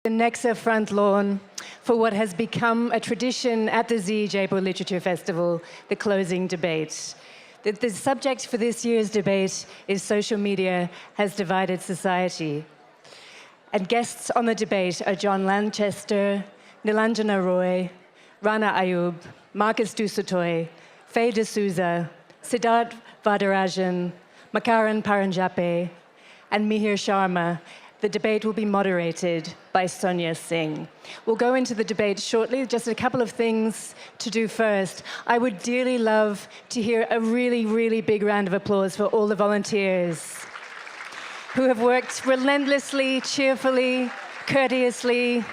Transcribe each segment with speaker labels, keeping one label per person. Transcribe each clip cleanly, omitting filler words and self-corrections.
Speaker 1: The Nexa front lawn for what has become a tradition at the Jaipur Literature Festival, the closing debate. The subject for this year's debate is social media has divided society. And guests on the debate are John Lanchester, Niranjan Arroyo, Rana Ayyub, Marcus Sotoy, Faye D'Souza, Siddharth Vardarajan, Makaran Paranjape, and Mihir Sharma. The debate will be moderated by Sonia Singh. We'll go into the debate shortly. Just a couple of things to do first. I would dearly love to hear a really, really big round of applause for all the volunteers who have worked relentlessly, cheerfully, courteously,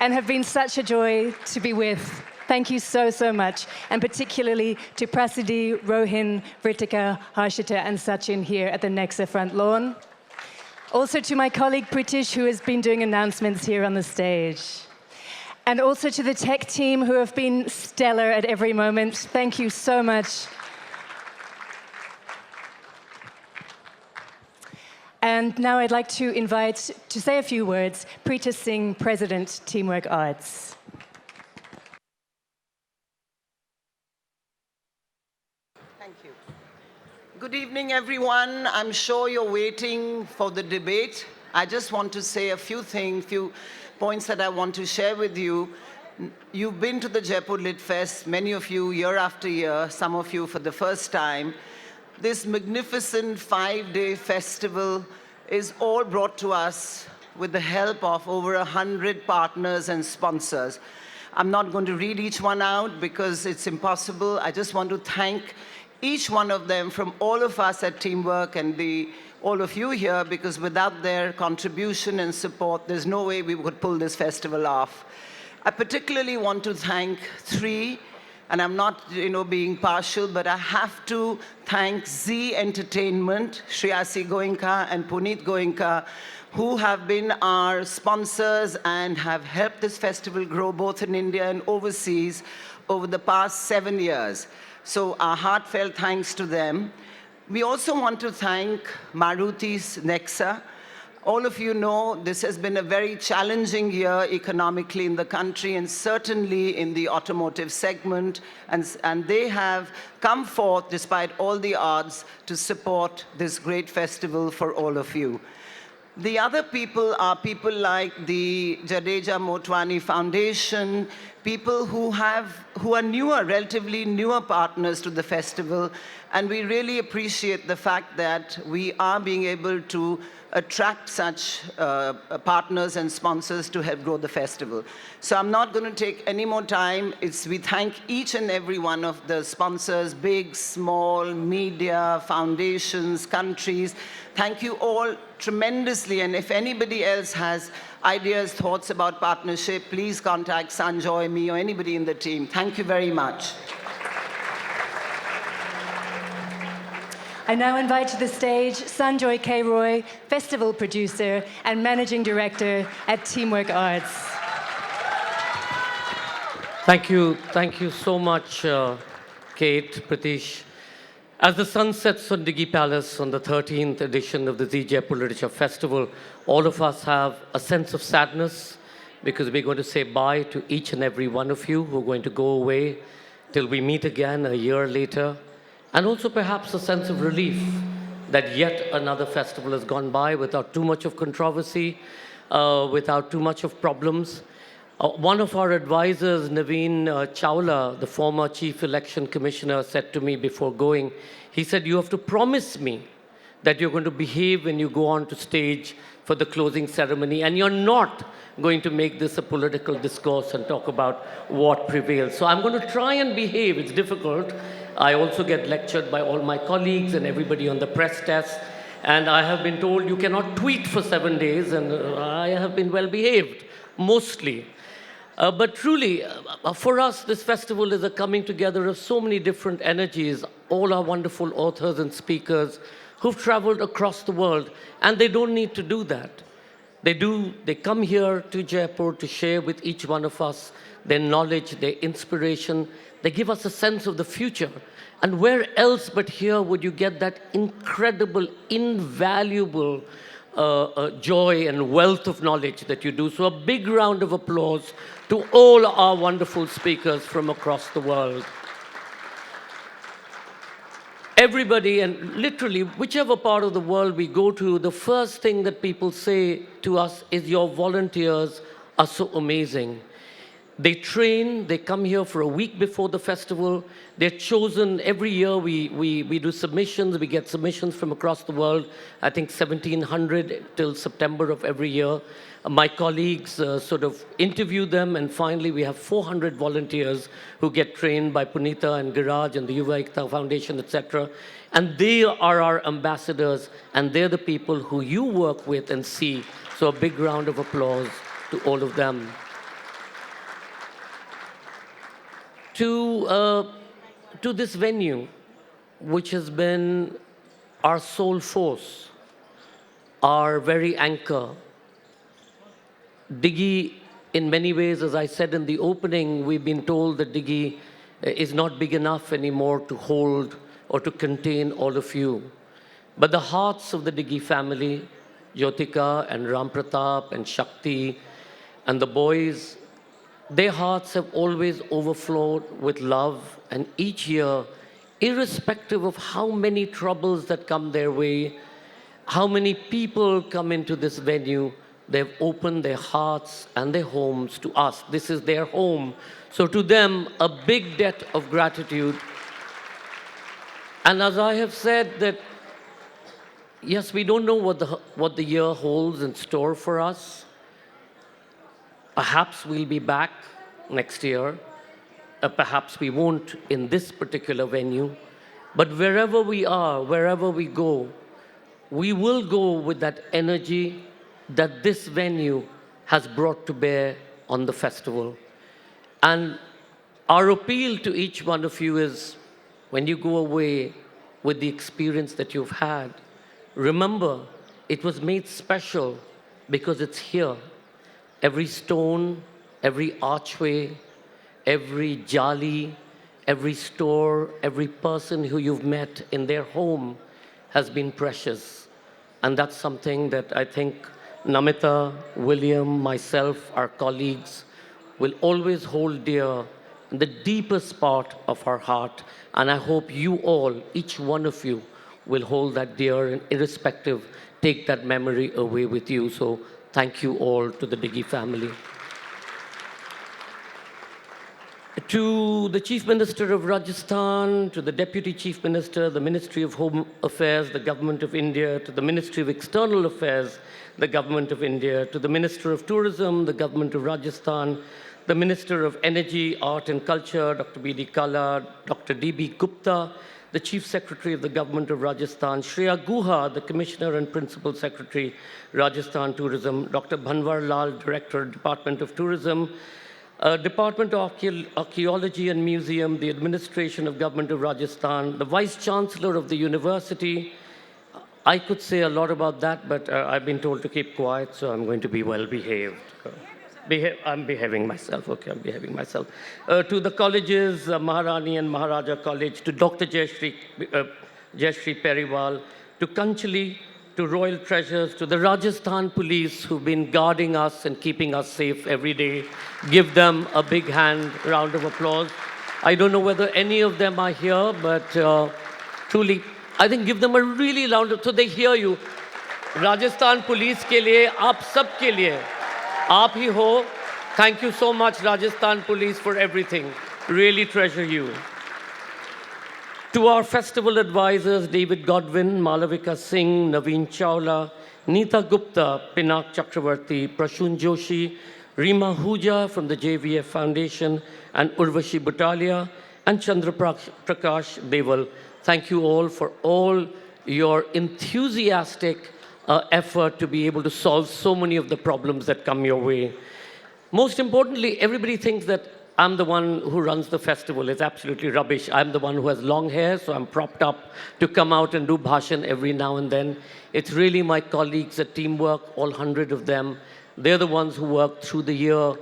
Speaker 1: and have been such a joy to be with. Thank you so, so much. And particularly to Prasidi, Rohin, Vritika, Harshita, and Sachin here at the Nexa front lawn. Also to my colleague Pritish, who has been doing announcements here on the stage. And also to the tech team, who have been stellar at every moment. Thank you so much. And now I'd like to invite, to say a few words, Preeta Singh, President, Teamwork Arts.
Speaker 2: Thank you. Good evening, everyone. I'm sure you're waiting for the debate. I just want to say a few points that I want to share with you. You've been to the Jaipur Lit Fest, many of you year after year, some of you for the first time. This magnificent 5-day festival is all brought to us with the help of over 100 partners and sponsors. I'm not going to read each one out because it's impossible. I just want to thank each one of them from all of us at Teamwork and all of you here, because without their contribution and support, there's no way we could pull this festival off. I particularly want to thank three, and I'm not being partial, but I have to thank Z Entertainment, Shriyasi Goenka and Puneet Goenka, who have been our sponsors and have helped this festival grow both in India and overseas over the past 7 years. So our heartfelt thanks to them. We also want to thank Maruti's Nexa. All of you know this has been a very challenging year economically in the country and certainly in the automotive segment. And they have come forth despite all the odds to support this great festival for all of you. The other people are people like the Jadeja Motwani Foundation, people who are newer, relatively newer partners to the festival, and we really appreciate the fact that we are being able to attract such partners and sponsors to help grow the festival. So I'm not going to take any more time. We thank each and every one of the sponsors, big, small, media, foundations, countries. Thank you all tremendously, and if anybody else has ideas, thoughts about partnership, please contact Sanjoy, me, or anybody in the team. Thank you very much.
Speaker 1: I now invite to the stage Sanjoy K. Roy, festival producer and managing director at Teamwork Arts.
Speaker 3: Thank you so much, Kate, Pritish. As the sun sets on Diggi Palace on the 13th edition of the Jaipur Literature Festival, all of us have a sense of sadness because we're going to say bye to each and every one of you who are going to go away till we meet again a year later. And also perhaps a sense of relief that yet another festival has gone by without too much of controversy, without too much of problems. One of our advisors, Naveen Chawla, the former Chief Election Commissioner, said to me before going, he said, "You have to promise me that you're going to behave when you go on to stage for the closing ceremony, and you're not going to make this a political discourse and talk about what prevails." So I'm going to try and behave. It's difficult. I also get lectured by all my colleagues and everybody on the press desk, and I have been told you cannot tweet for 7 days, and I have been well behaved, mostly. But truly, for us, this festival is a coming together of so many different energies, all our wonderful authors and speakers who've traveled across the world, and they don't need to do that. They come here to Jaipur to share with each one of us their knowledge, their inspiration. They give us a sense of the future. And where else but here would you get that incredible, invaluable joy and wealth of knowledge that you do. So a big round of applause to all our wonderful speakers from across the world. Everybody, and literally, whichever part of the world we go to, the first thing that people say to us is, your volunteers are so amazing. They train, they come here for a week before the festival. They're chosen every year. We do submissions. We get submissions from across the world. I think 1,700 till September of every year. My colleagues sort of interview them, and finally we have 400 volunteers who get trained by Punita and Giraj and the Yuva Ekta Foundation, etc. And they are our ambassadors, and they're the people who you work with and see. So a big round of applause to all of them. To this venue, which has been our sole force, our very anchor. Diggy, in many ways, as I said in the opening, we've been told that Diggy is not big enough anymore to hold or to contain all of you. But the hearts of the Diggy family, Jyotika and Ram Pratap and Shakti and the boys, their hearts have always overflowed with love, and each year, irrespective of how many troubles that come their way, how many people come into this venue, they've opened their hearts and their homes to us. This is their home. So to them, a big debt of gratitude. And as I have said that, yes, we don't know what the year holds in store for us. Perhaps we'll be back next year. Perhaps we won't in this particular venue. But wherever we are, wherever we go, we will go with that energy that this venue has brought to bear on the festival. And our appeal to each one of you is, when you go away with the experience that you've had, remember, it was made special because it's here. Every stone, every archway, every jali, every store, every person who you've met in their home has been precious. And that's something that I think Namita, William, myself, our colleagues will always hold dear in the deepest part of our heart. And I hope you all, each one of you, will hold that dear and irrespective, take that memory away with you. So thank you all to the Diggy family. To the Chief Minister of Rajasthan, to the Deputy Chief Minister, the Ministry of Home Affairs, the Government of India, to the Ministry of External Affairs, the Government of India, to the Minister of Tourism, the Government of Rajasthan, the Minister of Energy, Art and Culture, Dr. B.D. Kala, Dr. D.B. Gupta, the Chief Secretary of the Government of Rajasthan, Shreya Guha, the Commissioner and Principal Secretary, Rajasthan Tourism, Dr. Bhanwar Lal, Director, Department of Tourism, Department of Archaeology and Museum, the Administration of Government of Rajasthan, the Vice Chancellor of the University. I could say a lot about that, but I've been told to keep quiet, so I'm going to be well behaved. I'm behaving myself. Okay, I'm behaving myself. To the colleges, Maharani and Maharaja College, to Dr. Jayashree Periwal, to Kanchali, to Royal Treasures, to the Rajasthan Police who've been guarding us and keeping us safe every day. Give them a big round of applause. I don't know whether any of them are here, but truly, I think give them a really loud, so they hear you. Rajasthan Police ke liye, aap sab ke liye, aap hi ho. Thank you so much, Rajasthan Police, for everything. Really treasure you. To our festival advisors, David Godwin, Malavika Singh, Naveen Chawla, Neeta Gupta, Pinak Chakravarti, Prashun Joshi, Rima Huja from the JVF Foundation, and Urvashi Butalia, and Chandra Prakash Deval. Thank you all for all your enthusiastic effort to be able to solve so many of the problems that come your way. Most importantly, everybody thinks that I'm the one who runs the festival. It's absolutely rubbish. I'm the one who has long hair, so I'm propped up to come out and do bhashan every now and then. It's really my colleagues at Teamwork, all 100 of them. They're the ones who work through the year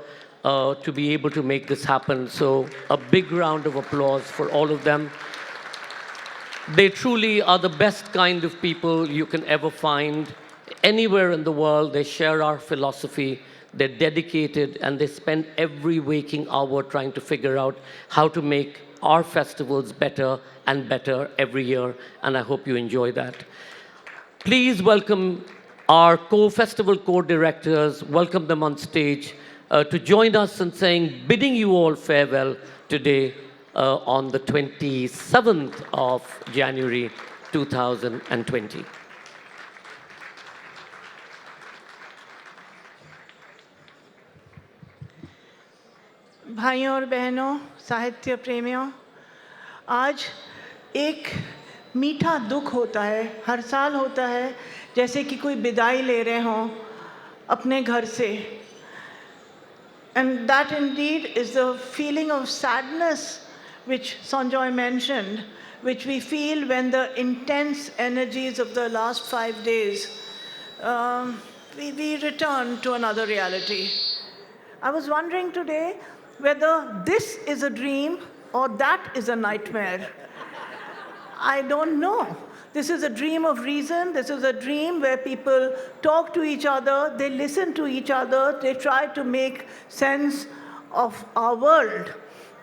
Speaker 3: to be able to make this happen. So a big round of applause for all of them. They truly are the best kind of people you can ever find. Anywhere in the world, they share our philosophy. They're dedicated, and they spend every waking hour trying to figure out how to make our festivals better and better every year, and I hope you enjoy that. Please welcome our festival co-directors, welcome them on stage to join us in bidding you all farewell today on the 27th of January 2020.
Speaker 4: भाइयों और बहनों, साहित्य प्रेमियों, आज एक मीठा दुख होता है, हर साल होता है, जैसे कि कोई विदाई ले रहे हों अपने घर से. And that indeed is the feeling of sadness which Sanjoy mentioned, which we feel when the intense energies of the last 5 days, we return to another reality. I was wondering today whether this is a dream or that is a nightmare. I don't know. This is a dream of reason. This is a dream where people talk to each other, they listen to each other, they try to make sense of our world.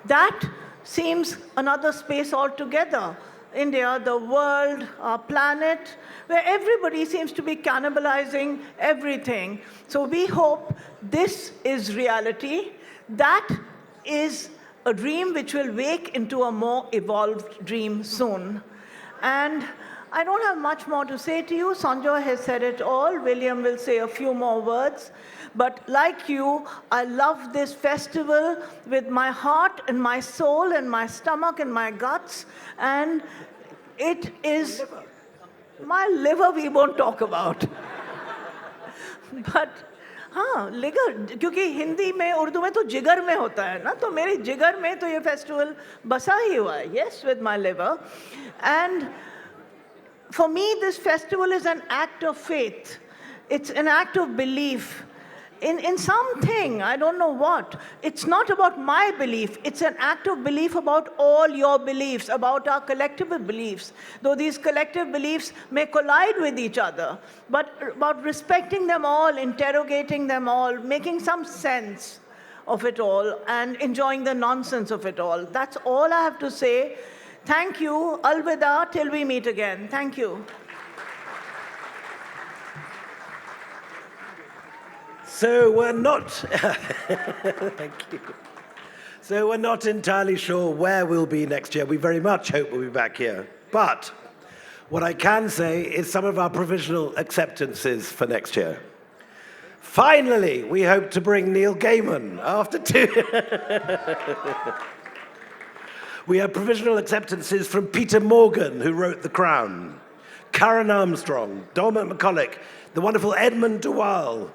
Speaker 4: That seems another space altogether. India, the world, our planet, where everybody seems to be cannibalizing everything. So we hope this is reality. That is a dream which will wake into a more evolved dream soon. And I don't have much more to say to you. Sanjoy has said it all. William will say a few more words. But like you, I love this festival with my heart and my soul and my stomach and my guts. And it is my liver we won't talk about. But हाँ, लिगर, क्योंकि हिंदी में, उर्दू में तो जिगर में होता है ना, तो मेरी जिगर में तो ये फेस्टिवल बसा ही हुआ है. Yes, with my liver. And for me, this festival is an act of faith. It's an act of belief in something, I don't know what. It's not about my belief. It's an act of belief about all your beliefs, about our collective beliefs. Though these collective beliefs may collide with each other, but about respecting them all, interrogating them all, making some sense of it all, and enjoying the nonsense of it all. That's all I have to say. Thank you. Alvida, till we meet again. Thank you.
Speaker 5: So we're not, thank you. So we're not entirely sure where we'll be next year. We very much hope we'll be back here. But what I can say is some of our provisional acceptances for next year. Finally, we hope to bring Neil Gaiman after 2. We have provisional acceptances from Peter Morgan, who wrote The Crown, Karen Armstrong, Dormant McCulloch, the wonderful Edmund de Waal,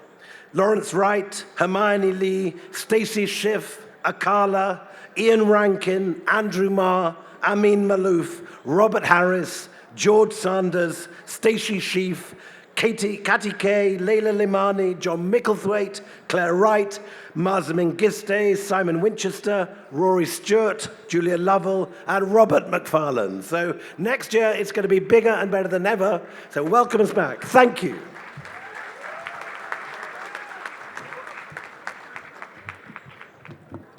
Speaker 5: Lawrence Wright, Hermione Lee, Stacey Schiff, Akala, Ian Rankin, Andrew Marr, Amin Malouf, Robert Harris, George Sanders, Stacey Sheaf, Katie Kay, Leila Limani, John Micklethwaite, Claire Wright, Marza Mengiste, Simon Winchester, Rory Stewart, Julia Lovell, and Robert McFarlane. So next year it's going to be bigger and better than ever. So welcome us back. Thank you.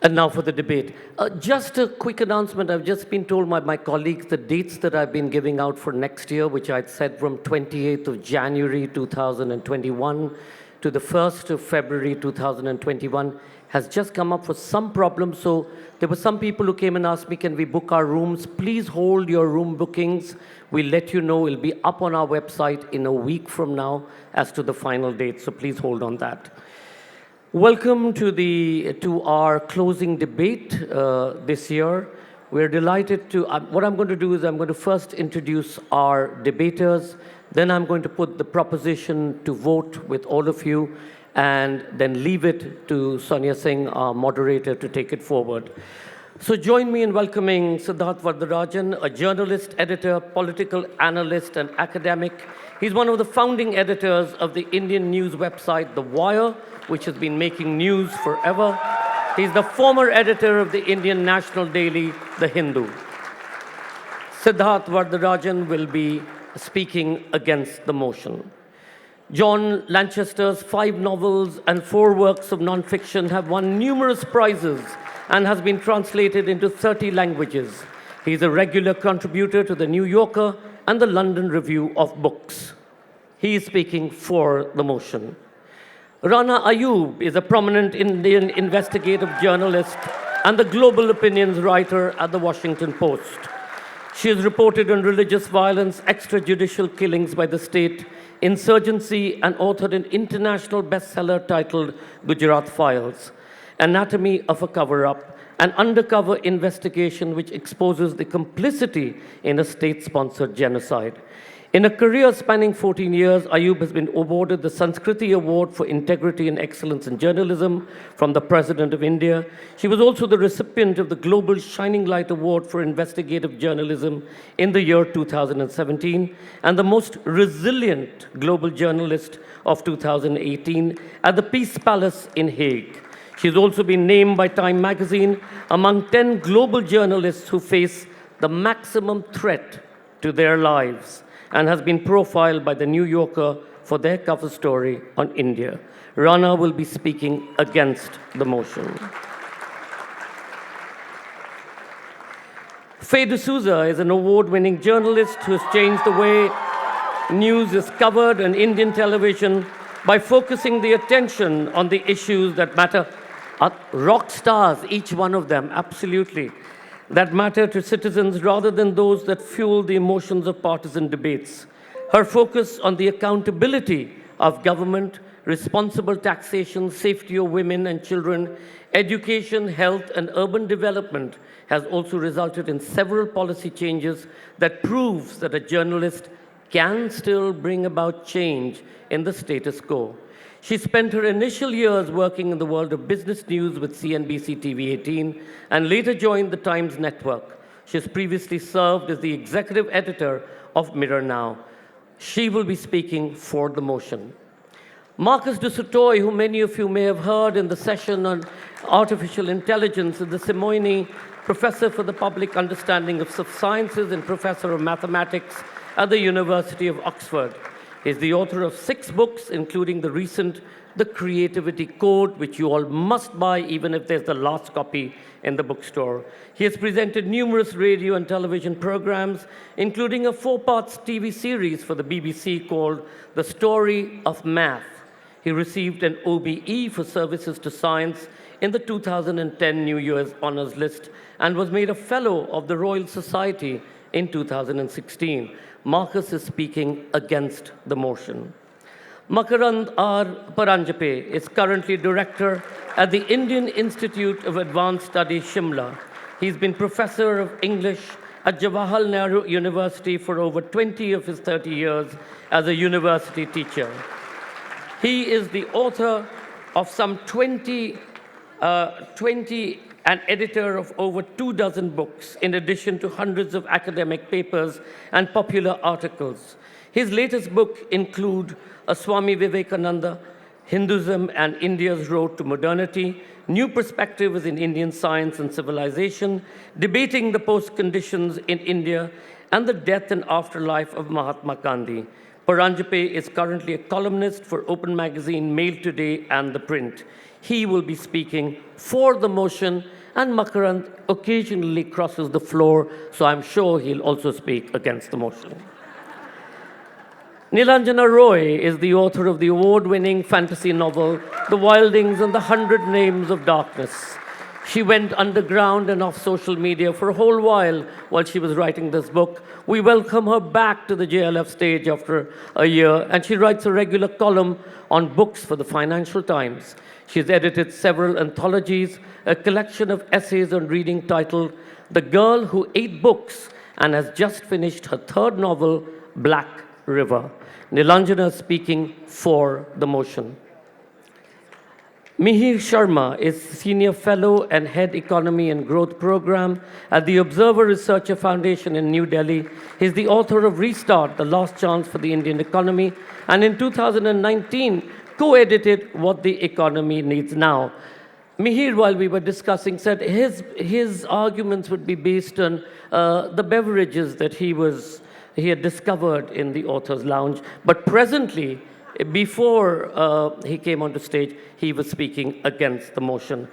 Speaker 3: And now for the debate. Just a quick announcement. I've just been told by my colleagues the dates that I've been giving out for next year, which I'd said from 28th of January 2021 to the 1st of February 2021, has just come up for some problems. So there were some people who came and asked me, can we book our rooms? Please hold your room bookings. We'll let you know. It'll be up on our website in a week from now as to the final date. So please hold on that. Welcome to our closing debate this year. We're delighted to, what I'm going to do is I'm going to first introduce our debaters, then I'm going to put the proposition to vote with all of you, and then leave it to Sonia Singh, our moderator, to take it forward. So join me in welcoming Siddharth Vardarajan, a journalist, editor, political analyst, and academic. He's one of the founding editors of the Indian news website, The Wire, which has been making news forever. He's the former editor of the Indian national daily, The Hindu. Siddharth Vardarajan will be speaking against the motion. John Lanchester's 5 novels and 4 works of nonfiction have won numerous prizes and has been translated into 30 languages. He is a regular contributor to the New Yorker and the London Review of Books. He is speaking for the motion. Rana Ayyub is a prominent Indian investigative journalist and the global opinions writer at the Washington Post. She has reported on religious violence, extrajudicial killings by the state, insurgency, and authored an international bestseller titled Gujarat Files, Anatomy of a Cover-Up, an undercover investigation which exposes the complicity in a state-sponsored genocide. In a career spanning 14 years, Ayyub has been awarded the Sanskriti Award for Integrity and Excellence in Journalism from the President of India. She was also the recipient of the Global Shining Light Award for Investigative Journalism in the year 2017 and the Most Resilient Global Journalist of 2018 at the Peace Palace in Hague. She's also been named by Time magazine among 10 global journalists who face the maximum threat to their lives, and has been profiled by the New Yorker for their cover story on India. Rana will be speaking against the motion. Faye D'Souza is an award-winning journalist who has changed the way news is covered on Indian television by focusing the attention on the issues that matter. Rock stars, each one of them, absolutely, that matter to citizens rather than those that fuel the emotions of partisan debates. Her focus on the accountability of government, responsible taxation, safety of women and children, education, health, and urban development has also resulted in several policy changes that proves that a journalist can still bring about change in the status quo. She spent her initial years working in the world of business news with CNBC TV 18 and later joined the Times Network. She has previously served as the executive editor of Mirror Now. She will be speaking for the motion. Marcus de Sautoy, who many of you may have heard in the session on artificial intelligence, is the Simoini Professor for the Public Understanding of Sciences and Professor of Mathematics at the University of Oxford. He is the author of 6 books, including the recent The Creativity Code, which you all must buy, even if there's the last copy in the bookstore. He has presented numerous radio and television programs, including a 4-part TV series for the BBC called The Story of Math. He received an OBE for services to science in the 2010 New Year's Honours List and was made a Fellow of the Royal Society in 2016. Marcus is speaking against the motion. Makarand R. Paranjape is currently director at the Indian Institute of Advanced Studies, Shimla. He's been professor of English at Jawaharlal Nehru University for over 20 of his 30 years as a university teacher. He is the author of some 20 and editor of over 24 books, in addition to hundreds of academic papers and popular articles. His latest book include A Swami Vivekananda, Hinduism and India's Road to Modernity, New Perspectives in Indian Science and Civilization, Debating the Post-Conditions in India, and the Death and Afterlife of Mahatma Gandhi. Paranjape is currently a columnist for Open Magazine, Mail Today, and The Print. He will be speaking for the motion, and Makarand occasionally crosses the floor, so I'm sure he'll also speak against the motion. Nilanjana Arroyo is the author of the award-winning fantasy novel, The Wildings and the 100 Names of Darkness. She went underground and off social media for a whole while she was writing this book. We welcome her back to the JLF stage after a year, and she writes a regular column on books for the Financial Times. She's edited several anthologies, a collection of essays on reading titled The Girl Who Ate Books, and has just finished her 3rd novel, Black River. Nilanjana is speaking for the motion. Mihir Sharma is Senior Fellow and Head Economy and Growth Program at the Observer Researcher Foundation in New Delhi. He's the author of Restart, The Last Chance for the Indian Economy, and in 2019, co-edited What the Economy Needs Now. Mihir, while we were discussing, said his arguments would be based on the beverages that he had discovered in the author's lounge. But presently, Before he came onto stage, he was speaking against the motion.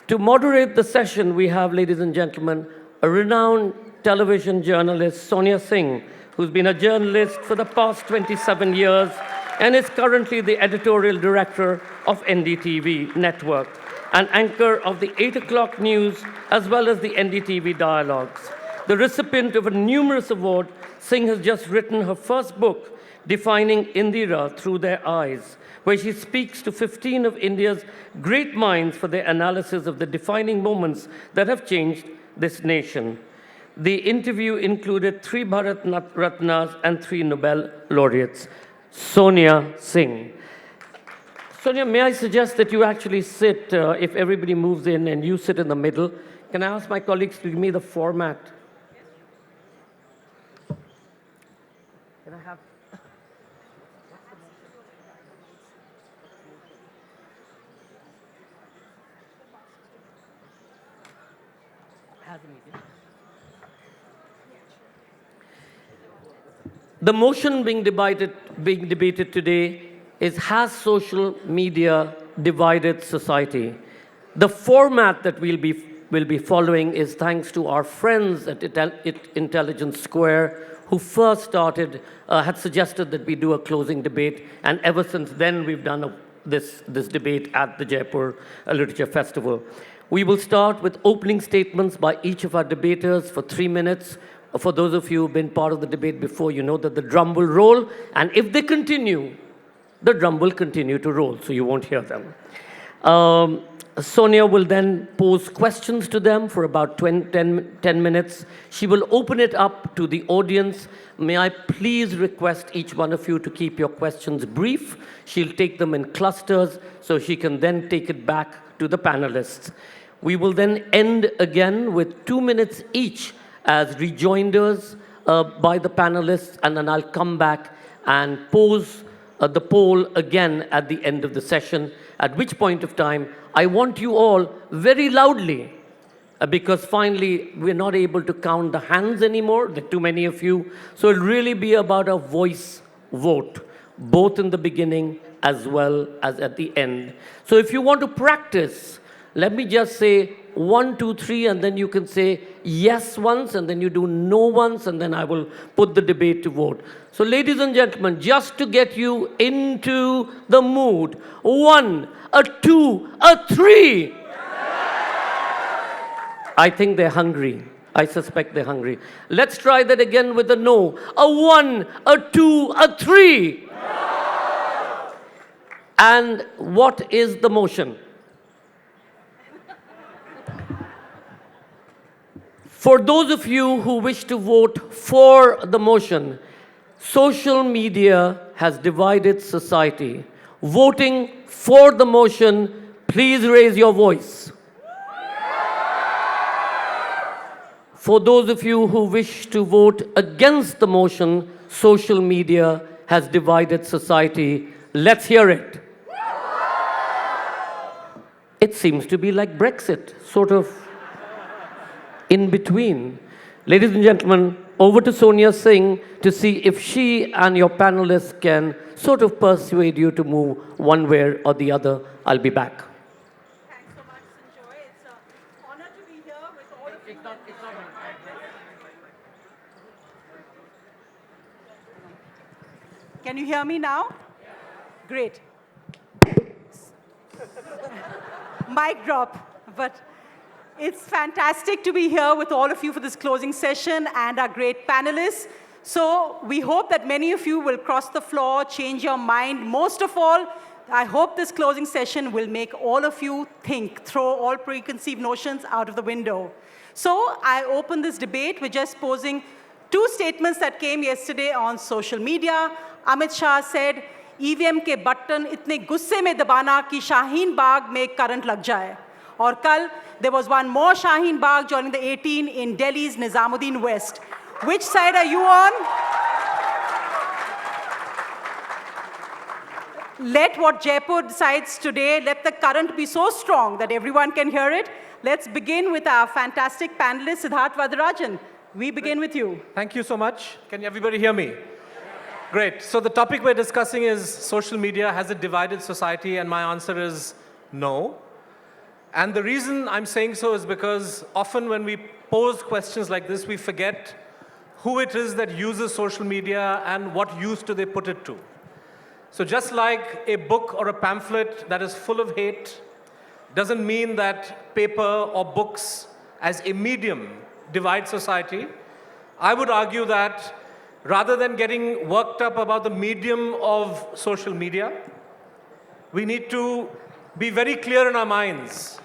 Speaker 3: To moderate the session, we have, ladies and gentlemen, a renowned television journalist, Sonia Singh, who's been a journalist for the past 27 years and is currently the editorial director of NDTV Network, and anchor of the 8 o'clock news as well as the NDTV Dialogues. The recipient of a numerous award, Singh has just written her first book, Defining Indira Through Their Eyes, where she speaks to 15 of India's great minds for their analysis of the defining moments that have changed this nation. The interview included 3 Bharat Ratnas and 3 Nobel laureates. Sonia Singh. Sonia, may I suggest that you actually sit, if everybody moves in, and you sit in the middle. Can I ask my colleagues to give me the format? Can I have... The motion being debated today is, has social media divided society? The format that we'll be following is thanks to our friends at Intelligence Square, who first had suggested that we do a closing debate, and ever since then we've done this debate at the Jaipur Literature Festival. We will start with opening statements by each of our debaters for 3 minutes. For those of you who've been part of the debate before, you know that the drum will roll, and if they continue, the drum will continue to roll, so you won't hear them. Sonia will then pose questions to them for about 10 minutes. She will open it up to the audience. May I please request each one of you to keep your questions brief. She'll take them in clusters, so she can then take it back to the panelists. We will then end again with 2 minutes each as rejoinders by the panelists, and then I'll come back and pose the poll again at the end of the session, at which point of time I want you all very loudly, because finally we're not able to count the hands anymore, there are too many of you, so it'll really be about a voice vote, both in the beginning as well as at the end. So if you want to practice, let me just say 1, 2, 3, and then you can say yes once, and then you do no once, and then I will put the debate to vote. So ladies and gentlemen, just to get you into the mood, 1, a 2, a 3. I think they're hungry. I suspect they're hungry. Let's try that again with a no. A 1, a 2, a 3. And what is the motion? For those of you who wish to vote for the motion, social media has divided society. Voting for the motion, please raise your voice. For those of you who wish to vote against the motion, social media has divided society, let's hear it. It seems to be like Brexit, sort of in between. Ladies and gentlemen, over to Sonia Singh to see if she and your panelists can sort of persuade you to move one way or the other. I'll be back.
Speaker 4: Thanks so much, Sanjoy. It's an honor to be here with all of you. Can you hear me now? Great. Mic drop, but it's fantastic to be here with all of you for this closing session and our great panelists. So we hope that many of you will cross the floor, change your mind. Most of all, I hope this closing session will make all of you think, throw all preconceived notions out of the window. So I open this debate with just posing 2 statements that came yesterday on social media. Amit Shah said, EVM के button इतने गुस्से में दबाना कि शाहीन बाग में current लग जाए. और कल, there was one more Shaheen Bagh joining the 18 in Delhi's Nizamuddin West. Which side are you on? Let what Jaipur decides today, let the current be so strong that everyone can hear it. Let's begin with our fantastic panelist, Siddharth Vardarajan. We begin with you.
Speaker 6: Thank you so much. Can everybody hear me? Great. So the topic we're discussing is social media, has it divided society? And my answer is no. And the reason I'm saying so is because often when we pose questions like this, we forget who it is that uses social media and what use do they put it to. So just like a book or a pamphlet that is full of hate doesn't mean that paper or books as a medium divide society, I would argue that rather than getting worked up about the medium of social media, we need to be very clear in our minds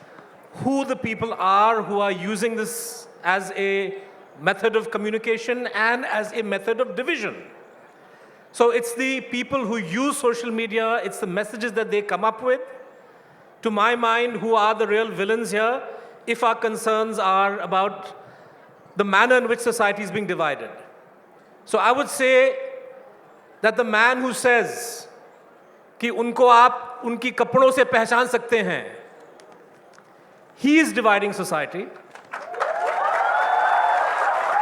Speaker 6: who the people are who are using this as a method of communication and as a method of division. So it's the people who use social media, it's the messages that they come up with, to my mind, who are the real villains here, if our concerns are about the manner in which society is being divided. So I would say that the man who says कि उनको आप उनकी कपड़ों से पहचान सकते हैं, he is dividing society.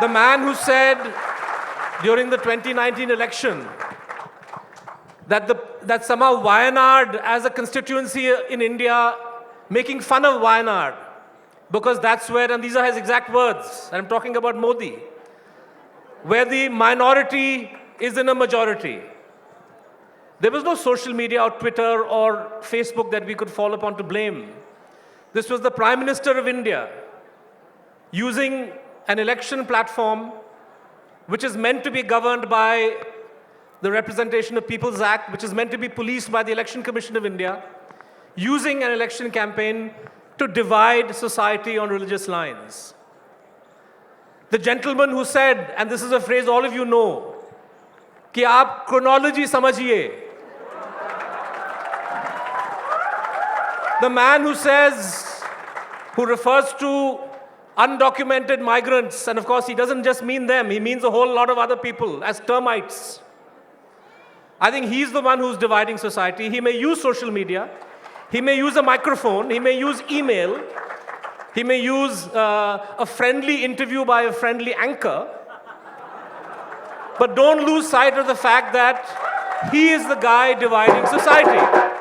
Speaker 6: The man who said during the 2019 election that somehow Wayanad as a constituency in India, making fun of Wayanad, because that's where, and these are his exact words, and I'm talking about Modi, where the minority is in a majority. There was no social media or Twitter or Facebook that we could fall upon to blame. This was the Prime Minister of India using an election platform which is meant to be governed by the Representation of People's Act, which is meant to be policed by the Election Commission of India, using an election campaign to divide society on religious lines. The gentleman who said, and this is a phrase all of you know, कि आप chronology समझिए. The man who says, who refers to undocumented migrants, and of course he doesn't just mean them, he means a whole lot of other people as termites. I think he's the one who's dividing society. He may use social media, he may use a microphone, he may use email, he may use a friendly interview by a friendly anchor, but don't lose sight of the fact that he is the guy dividing society.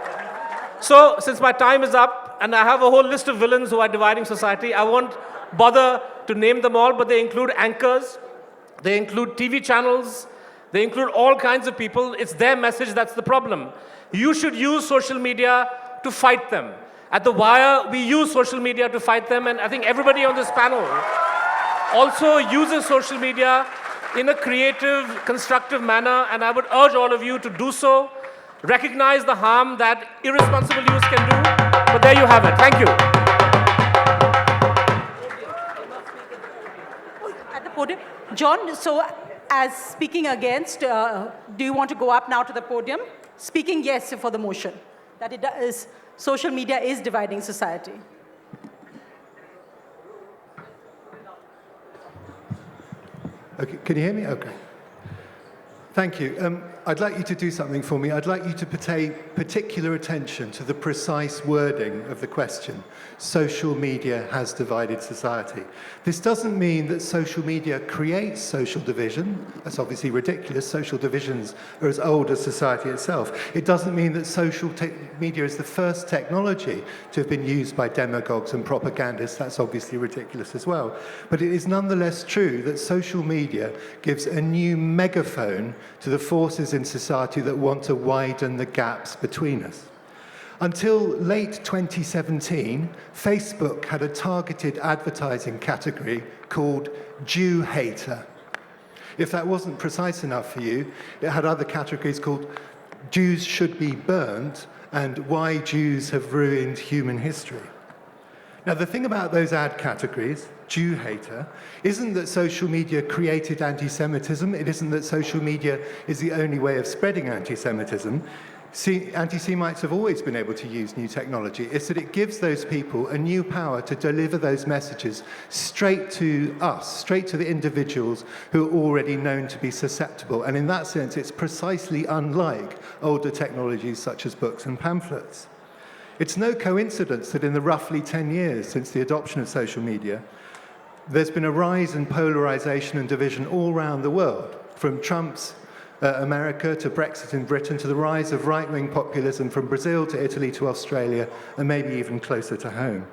Speaker 6: So, since my time is up, and I have a whole list of villains who are dividing society, I won't bother to name them all, but they include anchors, they include TV channels, they include all kinds of people. It's their message that's the problem. You should use social media to fight them. At The Wire, we use social media to fight them, and I think everybody on this panel also uses social media in a creative, constructive manner, and I would urge all of you to do so. Recognize the harm that irresponsible use can do, but there you have it. Thank you.
Speaker 7: At the podium. John, so as speaking against, do you want to go up now to the podium? Speaking yes for the motion, that it is, social media is dividing society.
Speaker 8: Okay, can you hear me? Okay. Thank you. I'd like you to do something for me. I'd like you to pay particular attention to the precise wording of the question. Social media has divided society. This doesn't mean that social media creates social division. That's obviously ridiculous. Social divisions are as old as society itself. It doesn't mean that social media is the first technology to have been used by demagogues and propagandists. That's obviously ridiculous as well. But it is nonetheless true that social media gives a new megaphone to the forces in society that want to widen the gaps between us. Until late 2017, Facebook had a targeted advertising category called Jew Hater. If that wasn't precise enough for you, it had other categories called Jews Should Be Burned and Why Jews Have Ruined Human History. Now, the thing about those ad categories, Jew hater, isn't that social media created anti-Semitism. It isn't that social media is the only way of spreading anti-Semitism. See, anti-Semites have always been able to use new technology. It's that it gives those people a new power to deliver those messages straight to us, straight to the individuals who are already known to be susceptible. And in that sense, it's precisely unlike older technologies such as books and pamphlets. It's no coincidence that in the roughly 10 years since the adoption of social media, there's been a rise in polarization and division all around the world, from Trump's America to Brexit in Britain to the rise of right-wing populism from Brazil to Italy to Australia and maybe even closer to home.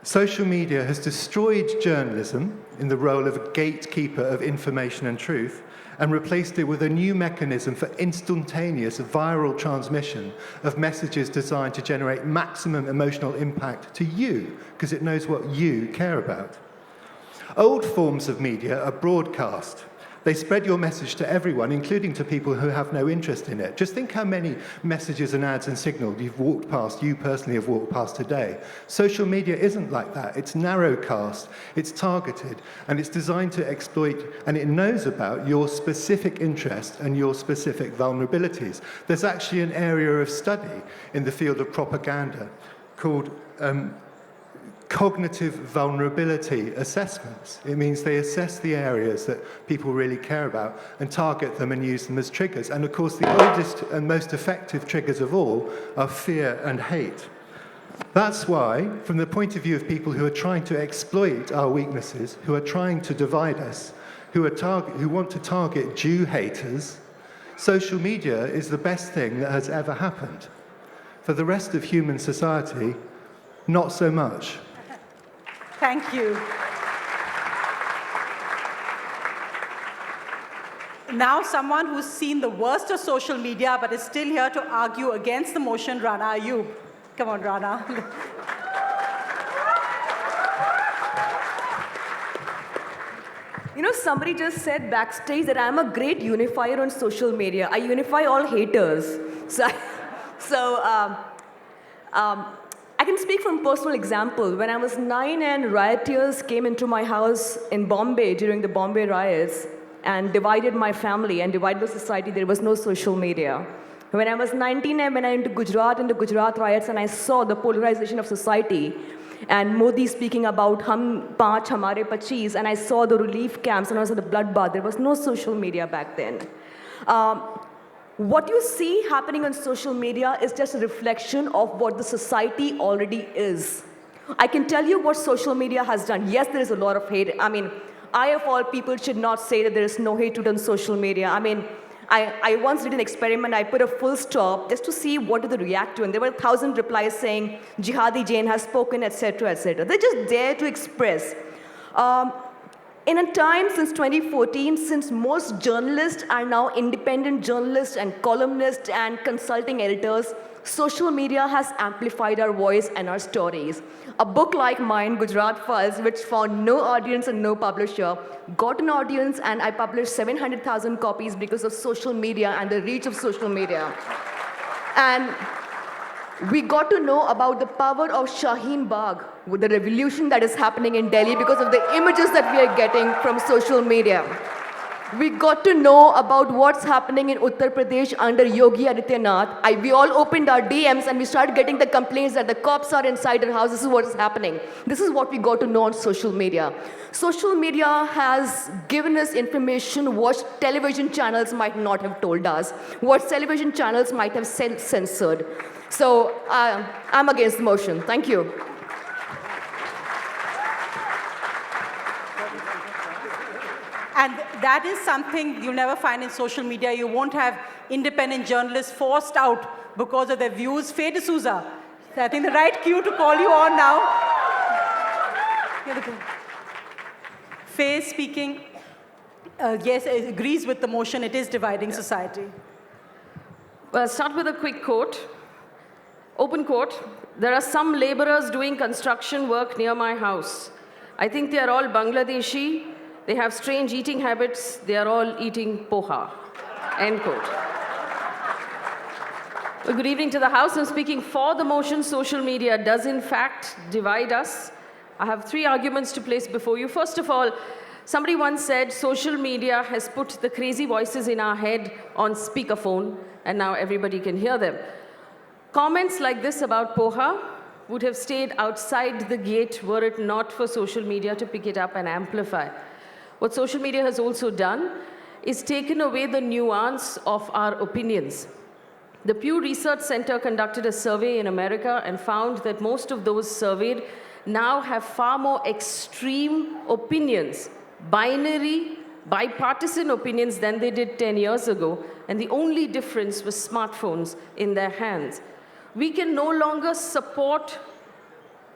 Speaker 8: Social media has destroyed journalism in the role of a gatekeeper of information and truth and replaced it with a new mechanism for instantaneous viral transmission of messages designed to generate maximum emotional impact to you, because it knows what you care about. Old forms of media are broadcast. They spread your message to everyone, including to people who have no interest in it. Just think how many messages and ads and signals you personally have walked past today. Social media isn't like that. It's narrowcast, it's targeted, and it's designed to exploit, and it knows about your specific interest and your specific vulnerabilities. There's actually an area of study in the field of propaganda called cognitive vulnerability assessments. It means they assess the areas that people really care about and target them and use them as triggers. And of course, the oldest and most effective triggers of all are fear and hate. That's why, from the point of view of people who are trying to exploit our weaknesses, who are trying to divide us, who want to target Jew haters, social media is the best thing that has ever happened. For the rest of human society, not so much.
Speaker 7: Thank you. Now someone who's seen the worst of social media but is still here to argue against the motion, Rana Ayyub. Come on, Rana.
Speaker 9: You know, somebody just said backstage that I'm a great unifier on social media. I unify all haters. I can speak from personal example. When I was 9 and rioters came into my house in Bombay during the Bombay riots and divided my family and divided the society, there was no social media. When I was 19, I went into Gujarat riots, and I saw the polarization of society and Modi speaking about hum paanch hamare 25, and I saw the relief camps and I saw the bloodbath. There was no social media back then. What you see happening on social media is just a reflection of what the society already is. I can tell you what social media has done. Yes, there is a lot of hate. I mean, I of all people should not say that there is no hatred on social media. I mean, I once did an experiment. I put a full stop just to see what do they react to. And there were 1,000 replies saying, Jihadi Jain has spoken, etc., etc. They just dare to express. In a time since 2014, since most journalists are now independent journalists and columnists and consulting editors, social media has amplified our voice and our stories. A book like mine, Gujarat Files, which found no audience and no publisher, got an audience, and I published 700,000 copies because of social media and the reach of social media. And we got to know about the power of Shaheen Bagh, with the revolution that is happening in Delhi because of the images that we are getting from social media. We got to know about what's happening in Uttar Pradesh under Yogi Adityanath. We all opened our DMs and we started getting the complaints that the cops are inside our house. This is what is happening. This is what we got to know on social media. Social media has given us information what television channels might not have told us, what television channels might have censored. So I'm against the motion. Thank you.
Speaker 7: And that is something you'll never find in social media. You won't have independent journalists forced out because of their views. Faye D'Souza, I think the right cue to call you on now. Faye speaking, yes, agrees with the motion. It is dividing society.
Speaker 10: Well, I'll start with a quick quote. Open quote. There are some laborers doing construction work near my house. I think they are all Bangladeshi. They have strange eating habits. They are all eating poha. End quote. Well, good evening to the House. I'm speaking for the motion. Social media does, in fact, divide us. I have 3 arguments to place before you. First of all, somebody once said social media has put the crazy voices in our head on speakerphone, and now everybody can hear them. Comments like this about poha would have stayed outside the gate were it not for social media to pick it up and amplify. What social media has also done is taken away the nuance of our opinions. The Pew Research Center conducted a survey in America and found that most of those surveyed now have far more extreme opinions, binary, bipartisan opinions than they did 10 years ago, and the only difference was smartphones in their hands. We can no longer support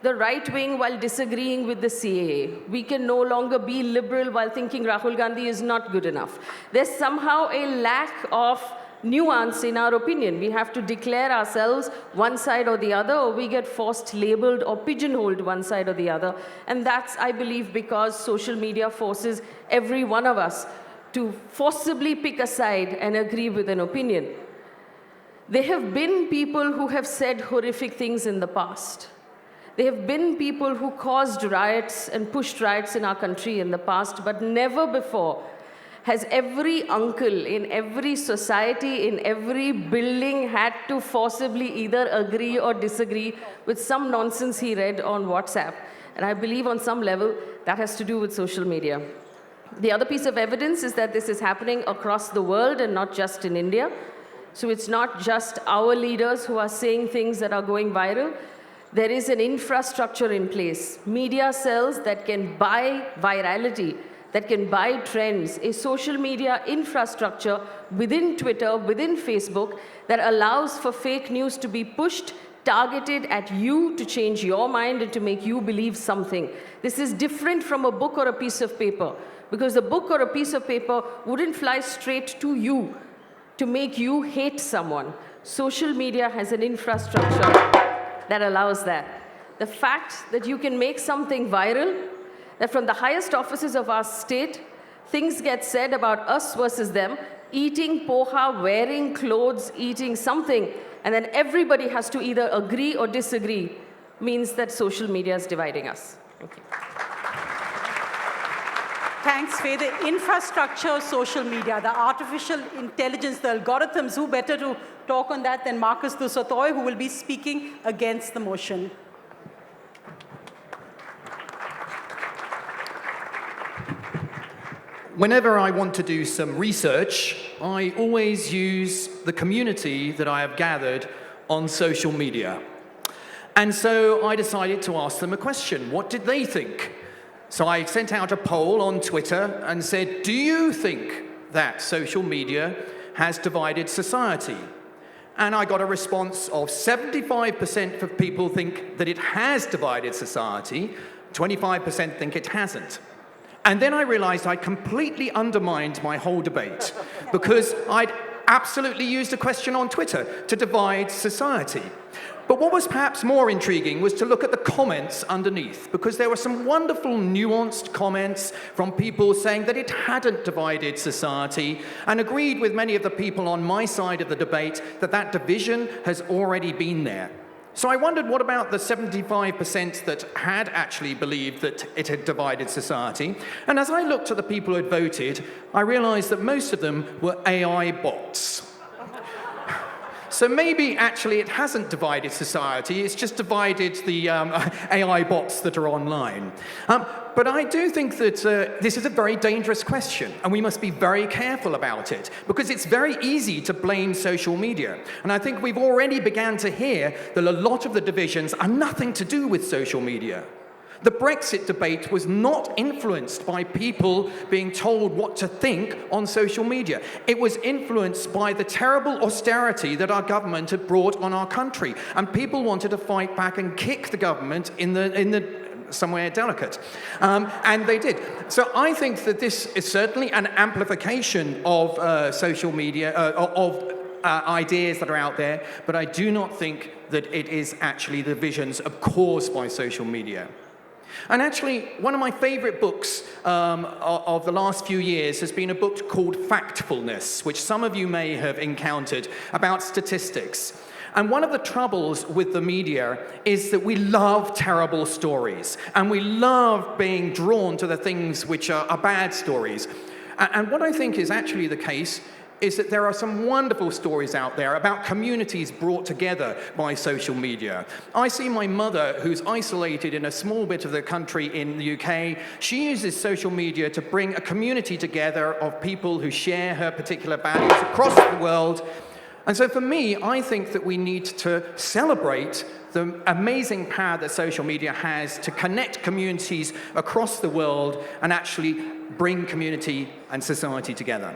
Speaker 10: the right wing while disagreeing with the CAA. We can no longer be liberal while thinking Rahul Gandhi is not good enough. There's somehow a lack of nuance in our opinion. We have to declare ourselves one side or the other, or we get forced labeled or pigeonholed one side or the other. And that's, I believe, because social media forces every one of us to forcibly pick a side and agree with an opinion. There have been people who have said horrific things in the past. There have been people who caused riots and pushed riots in our country in the past, but never before has every uncle in every society, in every building had to forcibly either agree or disagree with some nonsense he read on WhatsApp. And I believe on some level that has to do with social media. The other piece of evidence is that this is happening across the world and not just in India. So it's not just our leaders who are saying things that are going viral. There is an infrastructure in place, media cells that can buy virality, that can buy trends, a social media infrastructure within Twitter, within Facebook, that allows for fake news to be pushed, targeted at you to change your mind and to make you believe something. This is different from a book or a piece of paper, because a book or a piece of paper wouldn't fly straight to you to make you hate someone. Social media has an infrastructure that allows that. The fact that you can make something viral, that from the highest offices of our state, things get said about us versus them, eating poha, wearing clothes, eating something, and then everybody has to either agree or disagree, means that social media is dividing us. Thank you.
Speaker 7: Thanks, Faye. The infrastructure of social media, the artificial intelligence, the algorithms, who better to talk on that than Marcus the Sautoy, who will be speaking against the motion.
Speaker 11: Whenever I want to do some research, I always use the community that I have gathered on social media. And so I decided to ask them a question. What did they think? So I sent out a poll on Twitter and said, do you think that social media has divided society? And I got a response of 75% of people think that it has divided society, 25% think it hasn't. And then I realized I completely undermined my whole debate because I'd absolutely used a question on Twitter to divide society. But what was perhaps more intriguing was to look at the comments underneath, because there were some wonderful nuanced comments from people saying that it hadn't divided society, and agreed with many of the people on my side of the debate that that division has already been there. So I wondered, what about the 75% that had actually believed that it had divided society? And as I looked at the people who had voted, I realized that most of them were AI bots. So maybe actually it hasn't divided society, it's just divided the AI bots that are online. But I do think that this is a very dangerous question, and we must be very careful about it, because it's very easy to blame social media. And I think we've already begun to hear that a lot of the divisions are nothing to do with social media. The Brexit debate was not influenced by people being told what to think on social media. It was influenced by the terrible austerity that our government had brought on our country. And people wanted to fight back and kick the government in the somewhere delicate. And they did. So I think that this is certainly an amplification of social media, of ideas that are out there, but I do not think that it is actually the divisions caused by social media. And actually, one of my favorite books of the last few years has been a book called Factfulness, which some of you may have encountered, about statistics. And one of the troubles with the media is that we love terrible stories, and we love being drawn to the things which are bad stories. And what I think is actually the case is that there are some wonderful stories out there about communities brought together by social media. I see my mother, who's isolated in a small bit of the country in the UK. She uses social media to bring a community together of people who share her particular values across the world. And so for me, I think that we need to celebrate the amazing power that social media has to connect communities across the world and actually bring community and society together.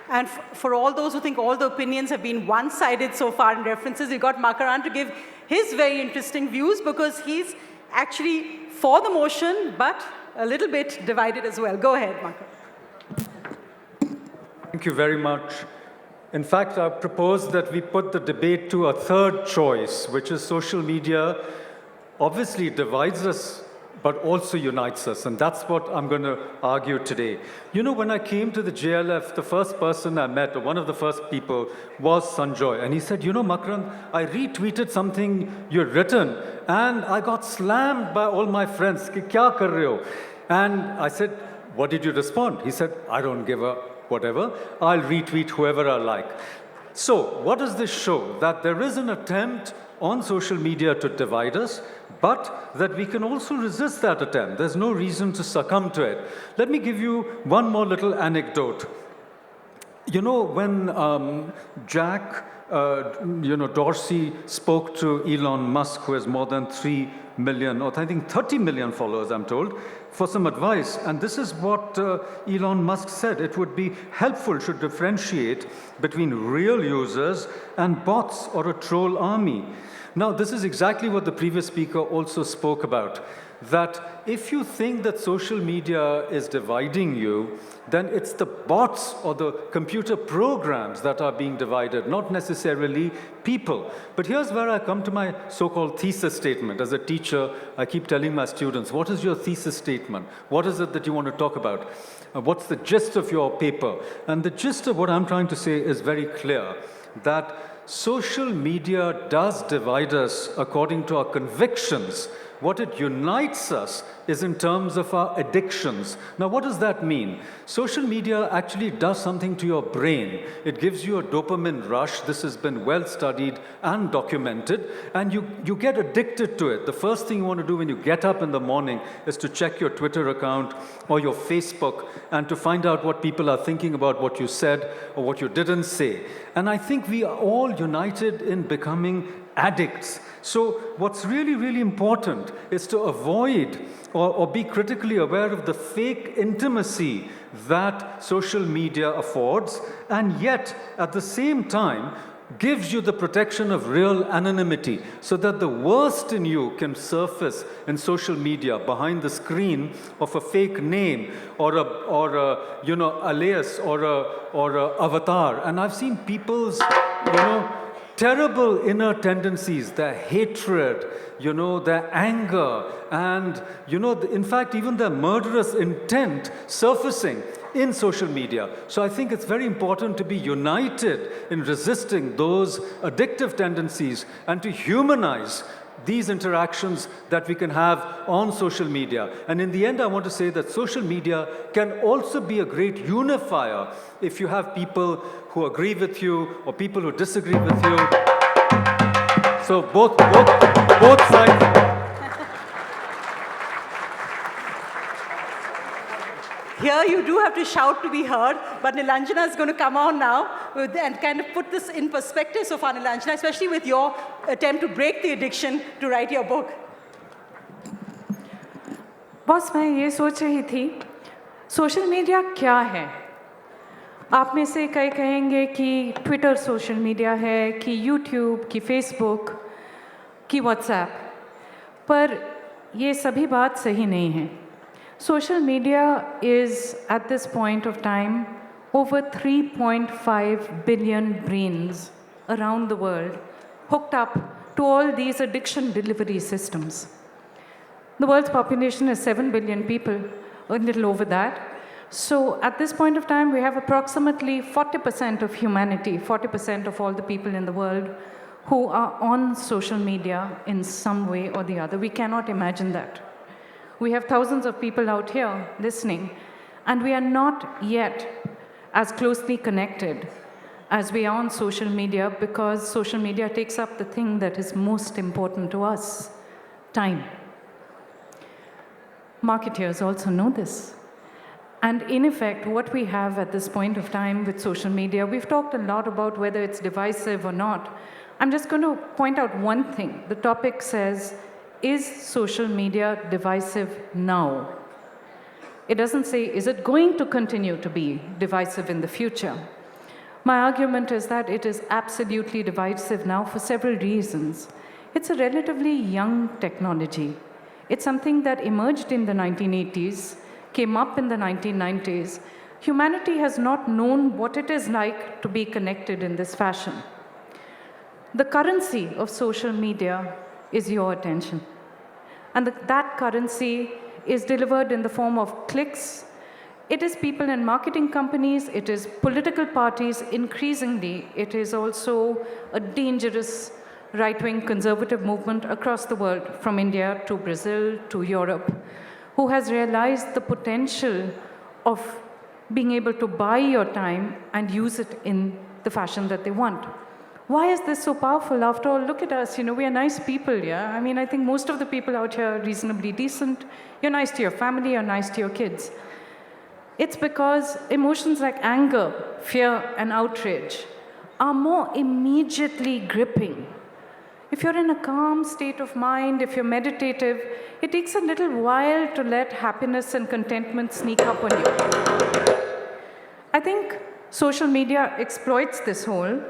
Speaker 7: And for all those who think all the opinions have been one-sided so far in references, we got Makaran to give his very interesting views because he's actually for the motion, but a little bit divided as well. Go ahead, Makaran.
Speaker 12: Thank you very much. In fact, I propose that we put the debate to a third choice, which is social media obviously divides us, but also unites us. And that's what I'm going to argue today. You know, when I came to the JLF, the first person I met, or one of the first people, was Sanjoy. And he said, you know, Makaran, I retweeted something you'd written, and I got slammed by all my friends. Ki kya kar rahe ho? And I said, what did you respond? He said, I don't give a whatever. I'll retweet whoever I like. So what does this show? That there is an attempt on social media to divide us, but that we can also resist that attempt. There's no reason to succumb to it. Let me give you one more little anecdote. You know, when Dorsey spoke to Elon Musk, who has more than 3 million, or I think 30 million followers, I'm told, for some advice. And this is what Elon Musk said. It would be helpful to differentiate between real users and bots or a troll army. Now, this is exactly what the previous speaker also spoke about, that if you think that social media is dividing you, then it's the bots or the computer programs that are being divided, not necessarily people. But here's where I come to my so-called thesis statement. As a teacher, I keep telling my students, what is your thesis statement? What is it that you want to talk about? What's the gist of your paper? And the gist of what I'm trying to say is very clear, that social media does divide us according to our convictions. What it unites us is in terms of our addictions. Now, what does that mean? Social media actually does something to your brain. It gives you a dopamine rush. This has been well studied and documented, and you get addicted to it. The first thing you want to do when you get up in the morning is to check your Twitter account or your Facebook and to find out what people are thinking about what you said or what you didn't say. And I think we are all united in becoming addicts. So what's really, really important is to avoid or be critically aware of the fake intimacy that social media affords, and yet, at the same time, gives you the protection of real anonymity, so that the worst in you can surface in social media behind the screen of a fake name or a alias or a avatar. And I've seen people's terrible inner tendencies, their hatred, their anger, and, in fact, even their murderous intent surfacing in social media. So I think it's very important to be united in resisting those addictive tendencies and to humanize these interactions that we can have on social media. And in the end, I want to say that social media can also be a great unifier if you have people who agree with you or people who disagree with you. So both sides.
Speaker 7: Here you do have to shout to be heard, but Nilanjana is going to come on now and kind of put this in perspective so far, Nilanjana, especially with your attempt to break the addiction to write your book.
Speaker 13: Boss, मैं ये सोच रही थी, social media क्या है? आप में से कई कहेंगे कि ट्विटर सोशल मीडिया है, कि यूट्यूब, कि फेसबुक, कि व्हाट्सएप, पर ये सभी बात सही नहीं है. Social media is, at this point of time, over 3.5 billion brains around the world hooked up to all these addiction delivery systems. The world's population is 7 billion people, a little over that. So at this point of time, we have approximately 40% of humanity, 40% of all the people in the world who are on social media in some way or the other. We cannot imagine that. We have thousands of people out here listening, and we are not yet as closely connected as we are on social media, because social media takes up the thing that is most important to us, time. Marketeers also know this. And in effect, what we have at this point of time with social media, we've talked a lot about whether it's divisive or not. I'm just going to point out one thing. The topic says, is social media divisive now? It doesn't say, is it going to continue to be divisive in the future? My argument is that it is absolutely divisive now for several reasons. It's a relatively young technology. It's something that emerged in the 1980s, came up in the 1990s. Humanity has not known what it is like to be connected in this fashion. The currency of social media is your attention. And that currency is delivered in the form of clicks. It is people in marketing companies, it is political parties, increasingly, it is also a dangerous right-wing conservative movement across the world, from India to Brazil to Europe, who has realized the potential of being able to buy your time and use it in the fashion that they want. Why is this so powerful? After all, look at us, we are nice people, yeah? I mean, I think most of the people out here are reasonably decent. You're nice to your family, you're nice to your kids. It's because emotions like anger, fear, and outrage are more immediately gripping. If you're in a calm state of mind, if you're meditative, it takes a little while to let happiness and contentment sneak up on you. I think social media exploits this hole,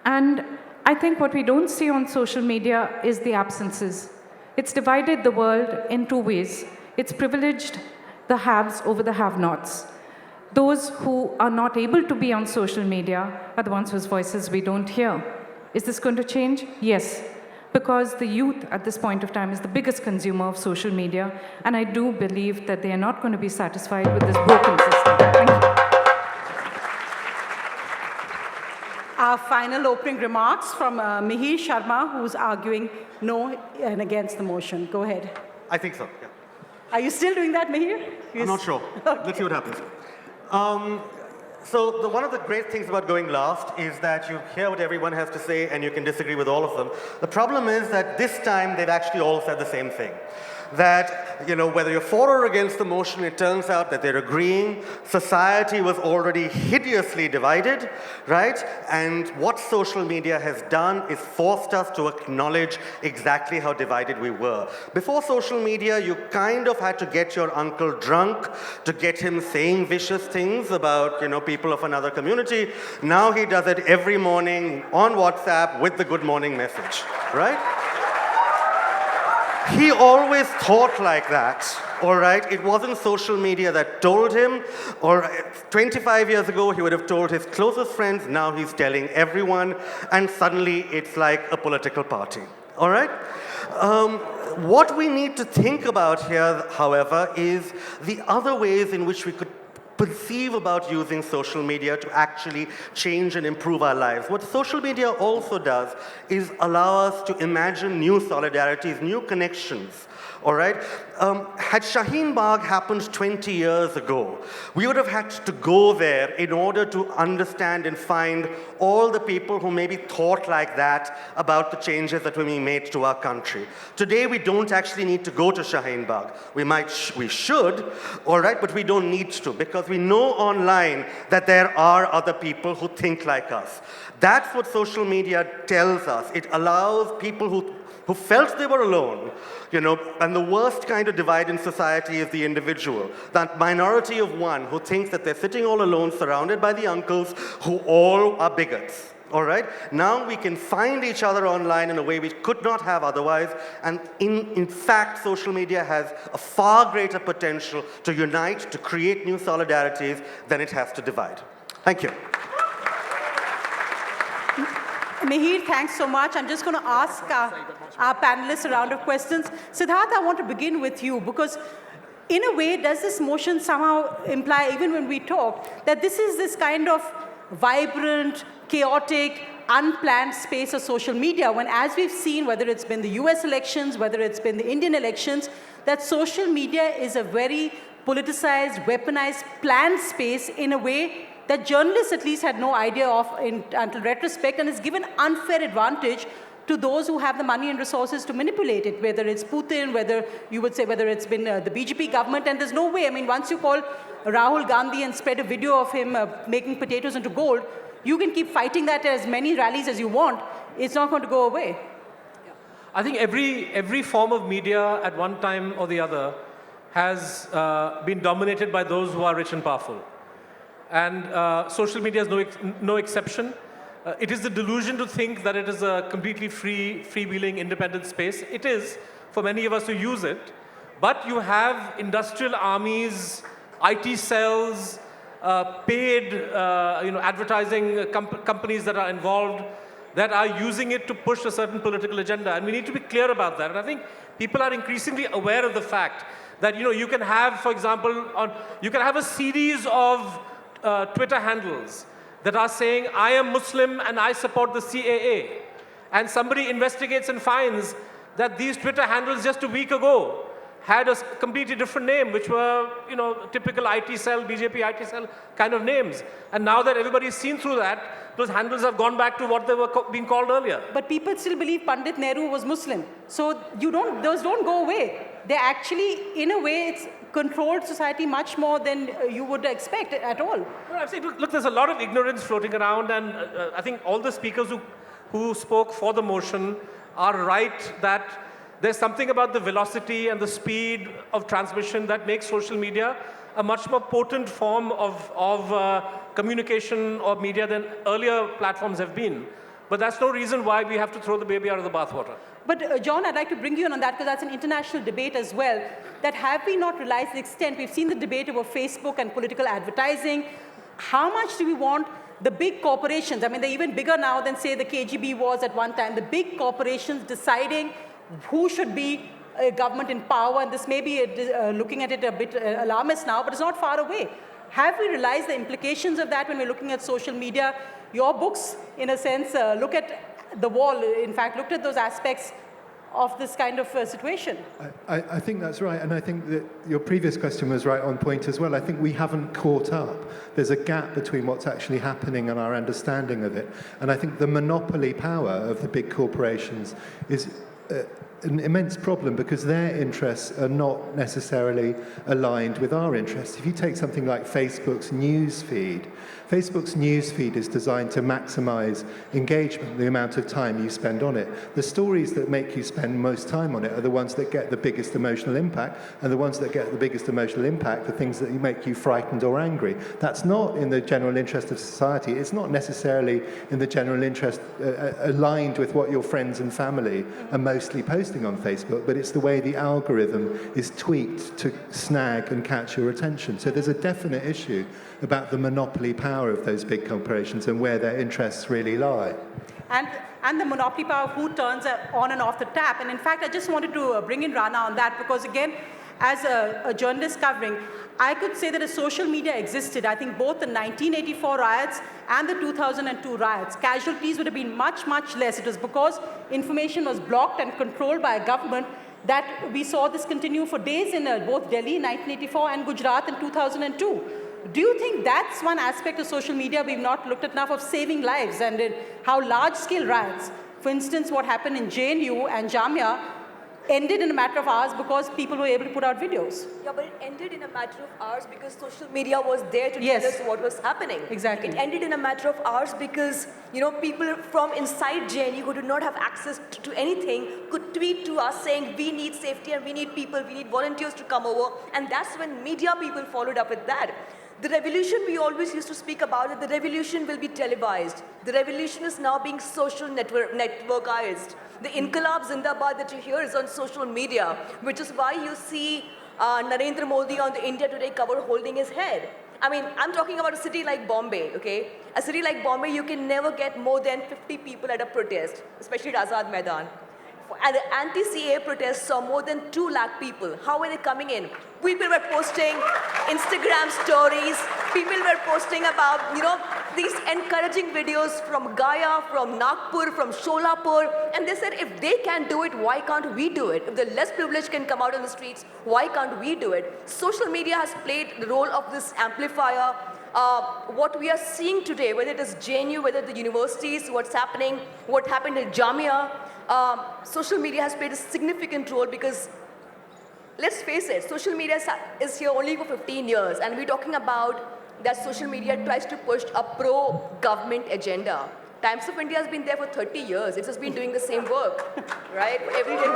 Speaker 13: and I think what we don't see on social media is the absences. It's divided the world in two ways. It's privileged the haves over the have-nots. Those who are not able to be on social media are the ones whose voices we don't hear. Is this going to change? Yes, because the youth at this point of time is the biggest consumer of social media, and I do believe that they are not going to be satisfied with this broken system. Thank you.
Speaker 7: Our final opening remarks from Mihir Sharma, who's arguing no and against the motion. Go ahead.
Speaker 14: I think so, yeah.
Speaker 7: Are you still doing that, Mihir?
Speaker 14: I'm not sure.
Speaker 7: Okay.
Speaker 14: Let's see what happens. So one of the great things about going last is that you hear what everyone has to say and you can disagree with all of them. The problem is that this time they've actually all said the same thing. That, whether you're for or against the motion, it turns out that they're agreeing. Society was already hideously divided, right? And what social media has done is forced us to acknowledge exactly how divided we were. Before social media, you kind of had to get your uncle drunk to get him saying vicious things about, people of another community. Now he does it every morning on WhatsApp with the good morning message, right? He always thought like that, all right? It wasn't social media that told him, or 25 years ago, he would have told his closest friends, now he's telling everyone, and suddenly it's like a political party, all right? What we need to think about here, however, is the other ways in which we could perceive about using social media to actually change and improve our lives. What social media also does is allow us to imagine new solidarities, new connections, all right? Had Shaheen Bagh happened 20 years ago, we would have had to go there in order to understand and find all the people who maybe thought like that about the changes that were being made to our country. Today, we don't actually need to go to Shaheen Bagh. We should, all right, but we don't need to, because we know online that there are other people who think like us. That's what social media tells us. It allows people who felt they were alone, and the worst kind of divide in society is the individual. That minority of one who thinks that they're sitting all alone, surrounded by the uncles who all are bigots. All right? Now we can find each other online in a way we could not have otherwise, and in fact, social media has a far greater potential to unite, to create new solidarities than it has to divide. Thank you.
Speaker 7: Mihir, thanks so much. I'm just going to ask our panelists a round of questions. Siddharth, I want to begin with you, because in a way, does this motion somehow imply, even when we talk, that this is this kind of vibrant, chaotic, unplanned space of social media, when, as we've seen, whether it's been the US elections, whether it's been the Indian elections, that social media is a very politicized, weaponized, planned space in a way that journalists at least had no idea of until retrospect, and is given unfair advantage to those who have the money and resources to manipulate it, whether it's Putin, whether you would say whether it's been the BJP government, and there's no way. I mean, once you call Rahul Gandhi and spread a video of him making potatoes into gold, you can keep fighting that as many rallies as you want. It's not going to go away.
Speaker 6: I think every form of media at one time or the other has been dominated by those who are rich and powerful. And social media is no exception. It is the delusion to think that it is a completely freewheeling, independent space. It is for many of us who use it. But you have industrial armies, IT cells, paid advertising companies that are involved, that are using it to push a certain political agenda. And we need to be clear about that. And I think people are increasingly aware of the fact that you can have, for example, you can have a series of Twitter handles that are saying, I am Muslim and I support the CAA. And somebody investigates and finds that these Twitter handles just a week ago had a completely different name, which were, typical IT cell, BJP IT cell kind of names. And now that everybody's seen through that, those handles have gone back to what they were being called earlier.
Speaker 7: But people still believe Pandit Nehru was Muslim. So those don't go away. They actually, in a way, it's controlled society much more than you would expect at all.
Speaker 6: No, I'm saying, look, there's a lot of ignorance floating around, and I think all the speakers who spoke for the motion are right that there's something about the velocity and the speed of transmission that makes social media a much more potent form of communication or media than earlier platforms have been. But that's no reason why we have to throw the baby out of the bathwater.
Speaker 7: But John, I'd like to bring you in on that because that's an international debate as well. That have we not realized the extent? We've seen the debate over Facebook and political advertising. How much do we want the big corporations? I mean, they're even bigger now than, say, the KGB was at one time. The big corporations deciding who should be a government in power. And this may be, looking at it a bit alarmist now, but it's not far away. Have we realized the implications of that when we're looking at social media? Your books, in a sense, look at the wall, in fact, looked at those aspects of this kind of situation.
Speaker 8: I think that's right, and I think that your previous question was right on point as well. I think we haven't caught up. There's a gap between what's actually happening and our understanding of it. And I think the monopoly power of the big corporations is an immense problem because their interests are not necessarily aligned with our interests. If you take something like Facebook's news feed is designed to maximize engagement, the amount of time you spend on it. The stories that make you spend most time on it are the ones that get the biggest emotional impact, and the ones that get the biggest emotional impact are things that make you frightened or angry. That's not in the general interest of society. It's not necessarily in the general interest aligned with what your friends and family are mostly posting on Facebook, but it's the way the algorithm is tweaked to snag and catch your attention. So there's a definite issue about the monopoly power of those big corporations and where their interests really lie.
Speaker 7: And the monopoly power of who turns on and off the tap. And in fact, I just wanted to bring in Rana on that because, again, as a journalist covering, I could say that if social media existed, I think both the 1984 riots and the 2002 riots, casualties would have been much, much less. It was because information was blocked and controlled by a government that we saw this continue for days in both Delhi in 1984 and Gujarat in 2002. Do you think that's one aspect of social media we've not looked at enough of saving lives and how large-scale riots, for instance, what happened in JNU and Jamia, ended in a matter of hours because people were able to put out videos?
Speaker 9: Yeah, but it ended in a matter of hours because social media was there to
Speaker 7: Yes.
Speaker 9: tell us what was happening.
Speaker 7: Exactly.
Speaker 9: It ended in a matter of hours because, people from inside JNU who did not have access to anything could tweet to us saying, we need safety and we need people, we need volunteers to come over. And that's when media people followed up with that. The revolution we always used to speak about it, the revolution will be televised. The revolution is now being social networkized. The Inqilab Zindabad that you hear is on social media, which is why you see Narendra Modi on the India Today cover holding his head. I mean, I'm talking about a city like Bombay, okay? A city like Bombay, you can never get more than 50 people at a protest, especially at Azad Maidan. And the anti-CA protests saw more than 2 lakh people. How were they coming in? People were posting Instagram stories. People were posting about, these encouraging videos from Gaya, from Nagpur, from Sholapur. And they said, if they can do it, why can't we do it? If the less privileged can come out on the streets, why can't we do it? Social media has played the role of this amplifier. What we are seeing today, whether it is JNU, whether the universities, what's happening, what happened in Jamia, social media has played a significant role because, let's face it, social media is here only for 15 years, and we're talking about that social media tries to push a pro-government agenda. Times of India has been there for 30 years. It's just been doing the same work, right? Every day.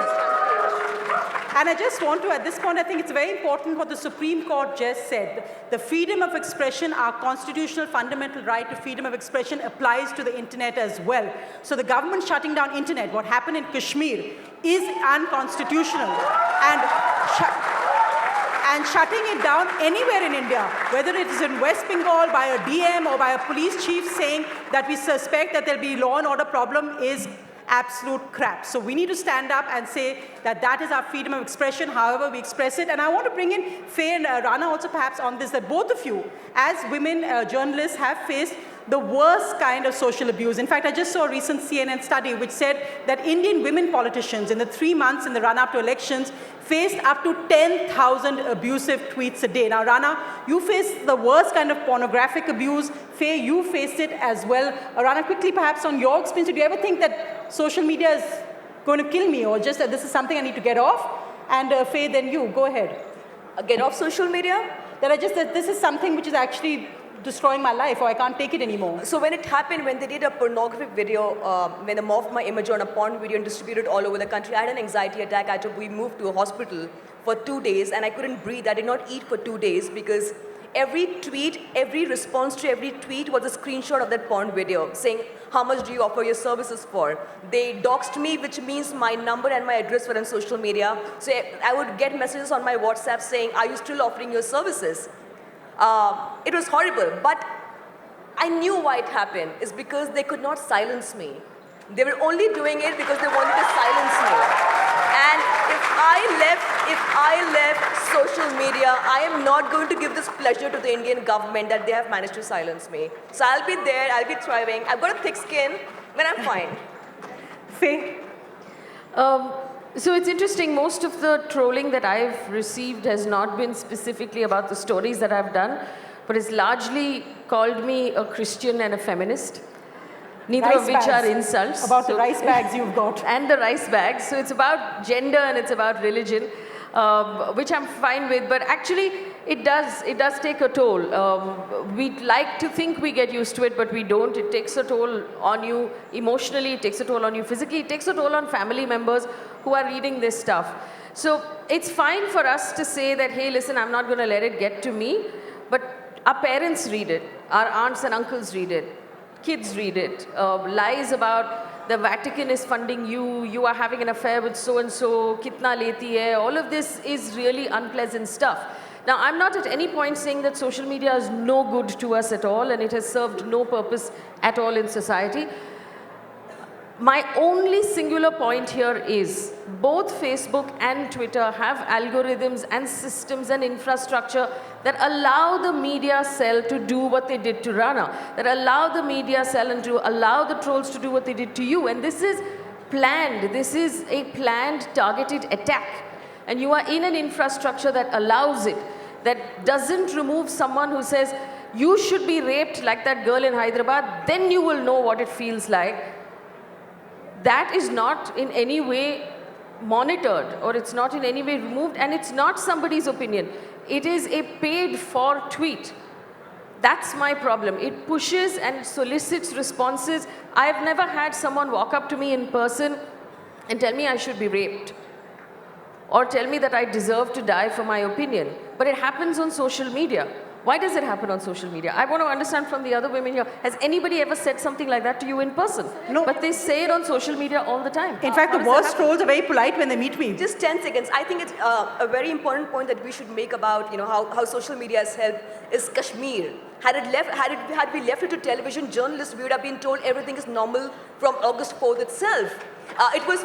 Speaker 7: And I just want to, at this point, I think it's very important what the Supreme Court just said. The freedom of expression, our constitutional fundamental right to freedom of expression applies to the internet as well. So the government shutting down internet, what happened in Kashmir, is unconstitutional. And shutting it down anywhere in India, whether it is in West Bengal by a DM or by a police chief saying that we suspect that there'll be law and order problem, is absolute crap. So we need to stand up and say that that is our freedom of expression, however we express it. And I want to bring in Faye and Rana also perhaps on this, that both of you, as women journalists, have faced the worst kind of social abuse. In fact, I just saw a recent CNN study which said that Indian women politicians in the 3 months in the run-up to elections faced up to 10,000 abusive tweets a day. Now, Rana, you faced the worst kind of pornographic abuse. Faye, you faced it as well. Rana, quickly perhaps on your experience, do you ever think that social media is going to kill me, or just that this is something I need to get off? And Faye, then you, go ahead.
Speaker 9: Get off social media?
Speaker 7: That this is something which is actually destroying my life, or I can't take it anymore.
Speaker 9: So when it happened, when they did a pornographic video, when they morphed my image on a porn video and distributed all over the country, I had an anxiety attack. We moved to a hospital for 2 days, and I couldn't breathe. I did not eat for 2 days because every tweet, every response to every tweet was a screenshot of that porn video saying, how much do you offer your services for? They doxed me, which means my number and my address were on social media. So I would get messages on my WhatsApp saying, are you still offering your services? It was horrible, but I knew why it happened. It's because they could not silence me. They were only doing it because they wanted to silence me. And if I left social media, I am not going to give this pleasure to the Indian government that they have managed to silence me. So I'll be there, I'll be thriving. I've got a thick skin, but I'm fine.
Speaker 7: Faye?
Speaker 10: So it's interesting, most of the trolling that I've received has not been specifically about the stories that I've done, but it's largely called me a Christian and a feminist, neither of which are insults.
Speaker 7: About the rice bags you've got.
Speaker 10: And the rice bags. So it's about gender and it's about religion, which I'm fine with, but actually it does take a toll. We'd like to think we get used to it, but we don't. It takes a toll on you emotionally, it takes a toll on you physically, it takes a toll on family members who are reading this stuff. So it's fine for us to say that, hey, listen, I'm not going to let it get to me, but our parents read it, our aunts and uncles read it, kids read it, lies about the Vatican is funding you, you are having an affair with so-and-so, kitna leti hai, all of this is really unpleasant stuff. Now, I'm not at any point saying that social media is no good to us at all and it has served no purpose at all in society. My only singular point here is both Facebook and Twitter have algorithms and systems and infrastructure that allow the media cell to do what they did to Rana, that allow the media cell and to allow the trolls to do what they did to you. And this is planned. This is a planned, targeted attack. And you are in an infrastructure that allows it, that doesn't remove someone who says, you should be raped like that girl in Hyderabad, then you will know what it feels like. That is not in any way monitored, or it's not in any way removed, and it's not somebody's opinion. It is a paid-for tweet. That's my problem. It pushes and solicits responses. I've never had someone walk up to me in person and tell me I should be raped, or tell me that I deserve to die for my opinion. But it happens on social media. Why does it happen on social media? I want to understand from the other women here, has anybody ever said something like that to you in person?
Speaker 7: No.
Speaker 10: But they say it on social media all the time.
Speaker 7: In fact, the worst trolls are very polite when they meet me.
Speaker 9: Just 10 seconds. I think it's a very important point that we should make about how social media has helped is Kashmir. Had we left it to television journalists, we would have been told everything is normal from August 4th itself. It was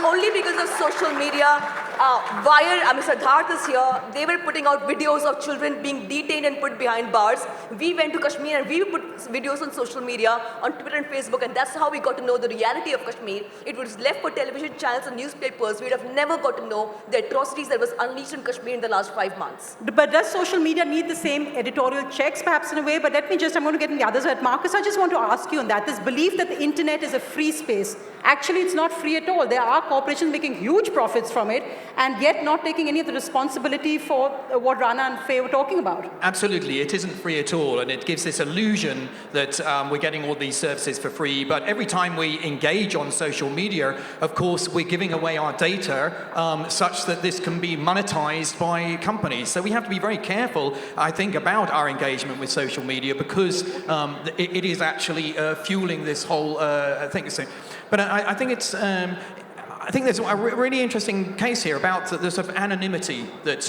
Speaker 9: only because of social media. Siddharth is here. They were putting out videos of children being detained and put behind bars. We went to Kashmir and we put videos on social media, on Twitter and Facebook, and that's how we got to know the reality of Kashmir. It was left for television channels and newspapers. We would have never got to know the atrocities that was unleashed in Kashmir in the last 5 months.
Speaker 7: But does social media need the same editorial check contradicts perhaps in a way, but I'm going to get in the other side. Marcus, I just want to ask you on that. This belief that the internet is a free space. Actually, it's not free at all. There are corporations making huge profits from it, and yet not taking any of the responsibility for what Rana and Faye were talking about.
Speaker 11: Absolutely, it isn't free at all, and it gives this illusion that we're getting all these services for free. But every time we engage on social media, of course, we're giving away our data such that this can be monetized by companies. So we have to be very careful, I think, about our engagement with social media, because it is actually fueling this whole thing. So, but I think it's. I think there's a really interesting case here about the sort of anonymity that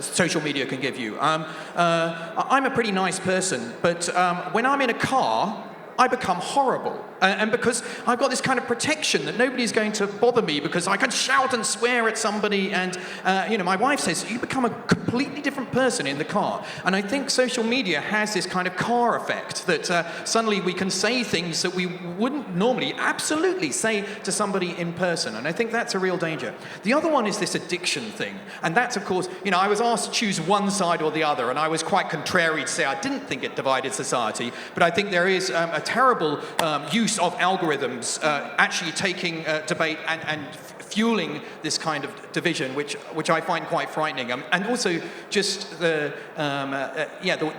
Speaker 11: social media can give you. I'm a pretty nice person, but when I'm in a car, I become horrible. And because I've got this kind of protection that nobody's going to bother me because I can shout and swear at somebody, and my wife says, you become a completely different person in the car. And I think social media has this kind of car effect that suddenly we can say things that we wouldn't normally absolutely say to somebody in person. And I think that's a real danger. The other one is this addiction thing. And that's, of course, I was asked to choose one side or the other, and I was quite contrary to say I didn't think it divided society, but I think there is a terrible use of algorithms actually taking debate and fueling this kind of division, which I find quite frightening, and also just the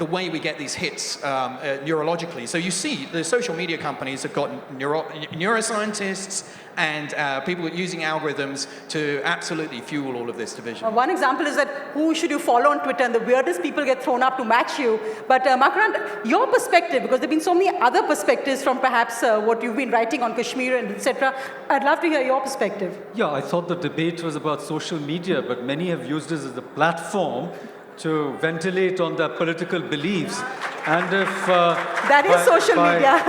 Speaker 11: way we get these hits neurologically. So you see, the social media companies have got neuroscientists and people using algorithms to absolutely fuel all of this division.
Speaker 7: One example is that who should you follow on Twitter, and the weirdest people get thrown up to match you. But Makarand, your perspective, because there have been so many other perspectives from perhaps what you've been writing on Kashmir and etc. I'd love to hear your perspective.
Speaker 12: Yeah, I thought the debate was about social media, but many have used this as a platform to ventilate on their political beliefs. And if...
Speaker 7: that is social media.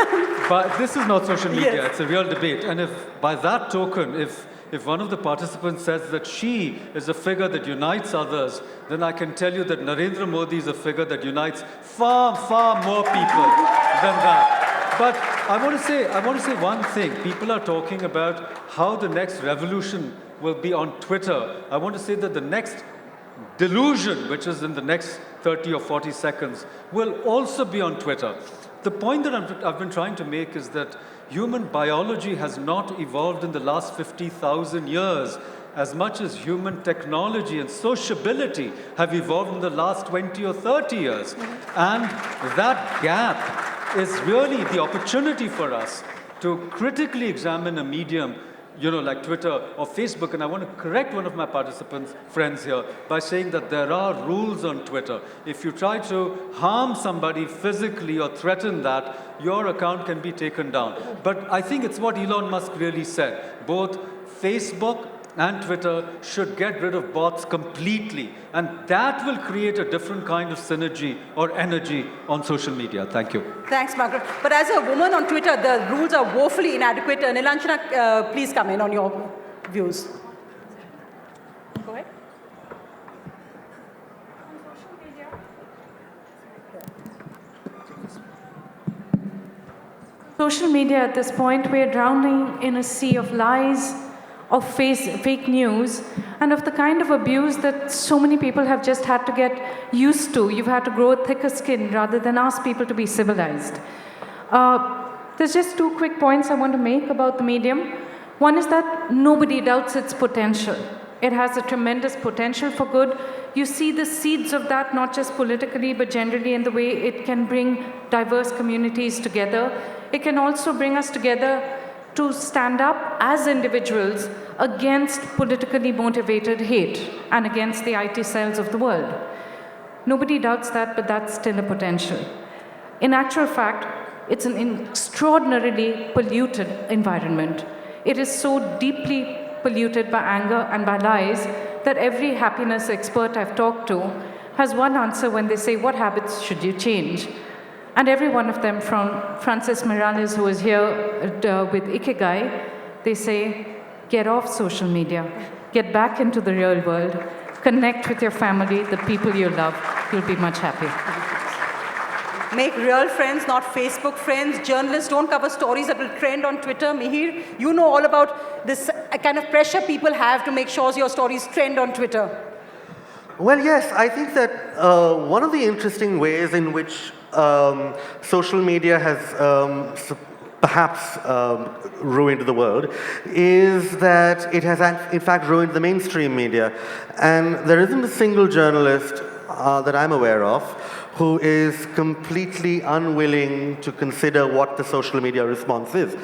Speaker 12: But this is not social media,
Speaker 7: Yes.
Speaker 12: It's a real debate. And if by that token, if one of the participants says that she is a figure that unites others, then I can tell you that Narendra Modi is a figure that unites far, far more people than that. But I want to say one thing. People are talking about how the next revolution will be on Twitter. I want to say that the next delusion, which is in the next 30 or 40 seconds, will also be on Twitter. The point that I've been trying to make is that human biology has not evolved in the last 50,000 years as much as human technology and sociability have evolved in the last 20 or 30 years. And that gap is really the opportunity for us to critically examine a medium like Twitter or Facebook. And I want to correct one of my participants, friends here, by saying that there are rules on Twitter. If you try to harm somebody physically or threaten that, your account can be taken down. But I think it's what Elon Musk really said. Both Facebook and Twitter should get rid of bots completely. And that will create a different kind of synergy or energy on social media. Thank you.
Speaker 7: Thanks, Margaret. But as a woman on Twitter, the rules are woefully inadequate. Nilanjana, please come in on your views. Go ahead.
Speaker 13: Social media at this point, we're drowning in a sea of lies, of fake news, and of the kind of abuse that so many people have just had to get used to. You've had to grow a thicker skin rather than ask people to be civilized. There's just two quick points I want to make about the medium. One is that nobody doubts its potential. It has a tremendous potential for good. You see the seeds of that, not just politically, but generally in the way it can bring diverse communities together. It can also bring us together to stand up as individuals against politically motivated hate and against the IT cells of the world. Nobody doubts that, but that's still a potential. In actual fact, it's an extraordinarily polluted environment. It is so deeply polluted by anger and by lies that every happiness expert I've talked to has one answer when they say, what habits should you change? And every one of them, from Francis Morales, who is here with Ikigai, they say, get off social media, get back into the real world, connect with your family, the people you love. You'll be much happier.
Speaker 7: Make real friends, not Facebook friends. Journalists don't cover stories that will trend on Twitter. Mihir, you know all about this kind of pressure people have to make sure your stories trend on Twitter.
Speaker 14: Well, yes, I think that one of the interesting ways in which social media has perhaps ruined the world is that it has in fact ruined the mainstream media. And there isn't a single journalist that I'm aware of who is completely unwilling to consider what the social media response is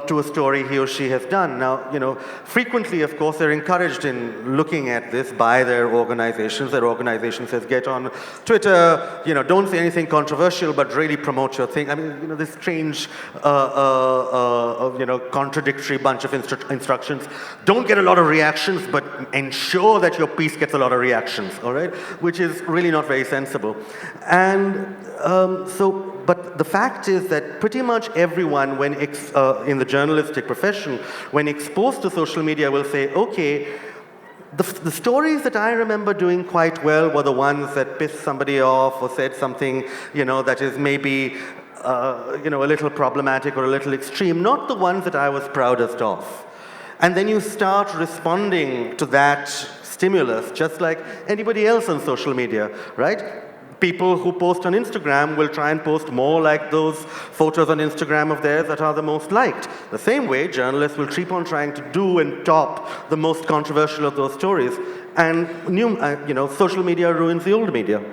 Speaker 14: to a story he or she has done. Now, you know, frequently, of course, they're encouraged in looking at this by their organizations. Their organization says, get on Twitter, you know, don't say anything controversial, but really promote your thing. I mean, you know, this strange, you know, contradictory bunch of instructions. Don't get a lot of reactions, but ensure that your piece gets a lot of reactions, all right? Which is really not very sensible. And but the fact is that pretty much everyone, when in the journalistic profession, when exposed to social media, will say, okay, the stories that I remember doing quite well were the ones that pissed somebody off or said something, you know, that is maybe, you know, a little problematic or a little extreme, not the ones that I was proudest of. And then you start responding to that stimulus, just like anybody else on social media, right? People who post on Instagram will try and post more like those photos on Instagram of theirs that are the most liked. The same way, journalists will keep on trying to do and top the most controversial of those stories. And you know, social media ruins the old media.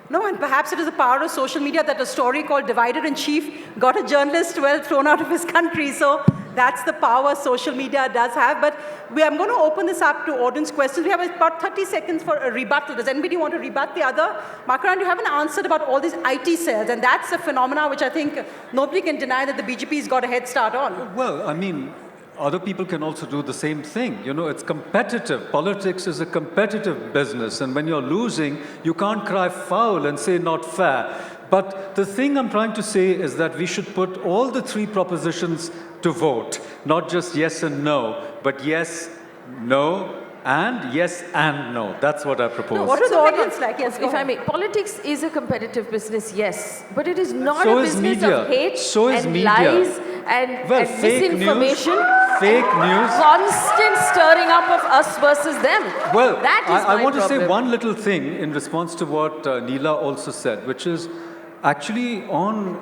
Speaker 7: No, and perhaps it is the power of social media that a story called Divided in Chief got a journalist well thrown out of his country. So that's the power social media does have. But I'm going to open this up to audience questions. We have about 30 seconds for a rebuttal. Does anybody want to rebut the other? Makaran, you haven't answered about all these IT cells, and that's a phenomena which I think nobody can deny that the BJP's got a head start on.
Speaker 12: Well, I mean, other people can also do the same thing. You know, it's competitive. Politics is a competitive business. And when you're losing, you can't cry foul and say not fair. But the thing I'm trying to say is that we should put all the three propositions to vote. Not just yes and no, but yes, no, and yes and no. That's what I propose.
Speaker 7: No, what is the audience like? Yes,
Speaker 10: if I may, politics is a competitive business, yes, but it is not
Speaker 12: So
Speaker 10: a
Speaker 12: is
Speaker 10: business
Speaker 12: media.
Speaker 10: of hate
Speaker 12: So is
Speaker 10: and
Speaker 12: media.
Speaker 10: lies and
Speaker 12: fake
Speaker 10: misinformation.
Speaker 12: news, fake news.
Speaker 10: Constant stirring up of us versus them.
Speaker 12: Well,
Speaker 10: that is
Speaker 12: I
Speaker 10: my
Speaker 12: want to say
Speaker 10: problem.
Speaker 12: one little thing in response to what Neela also said, which is actually on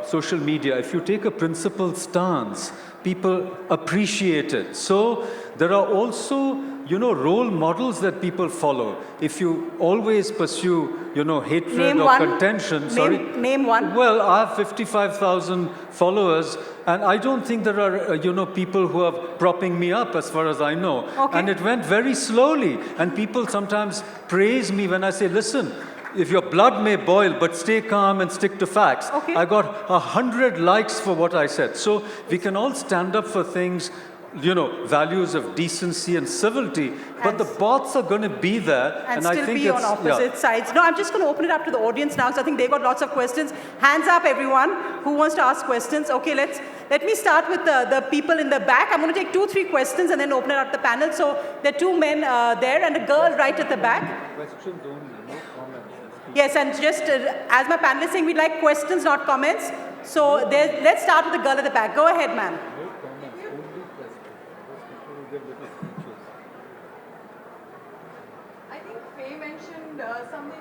Speaker 12: social media, if you take a principled stance, people appreciate it. So there are also, you know, role models that people follow. If you always pursue, you know, hatred
Speaker 7: Name
Speaker 12: or
Speaker 7: one.
Speaker 12: contention, sorry.
Speaker 7: Name one.
Speaker 12: Well, I have 55,000 followers, and I don't think there are, you know, people who are propping me up as far as I know.
Speaker 7: Okay.
Speaker 12: And it went very slowly. And people sometimes praise me when I say, listen, if your blood may boil, but stay calm and stick to facts.
Speaker 7: Okay.
Speaker 12: I got 100 likes for what I said. So we can all stand up for things, you know, values of decency and civility, but the bots are going to be there.
Speaker 7: And
Speaker 12: I
Speaker 7: still
Speaker 12: think
Speaker 7: be on opposite sides. No, I'm just going to open it up to the audience now, so I think they got lots of questions. Hands up, everyone who wants to ask questions. Okay, let me start with the people in the back. I'm going to take 2-3 questions and then open it up to the panel. So there are 2 men there and a girl right at the back.
Speaker 12: Questions only, no comments.
Speaker 7: Yes, and just as my panel is saying, we'd like questions, not comments. So let's start with the girl at the back. Go ahead, ma'am.
Speaker 15: I think Faye mentioned something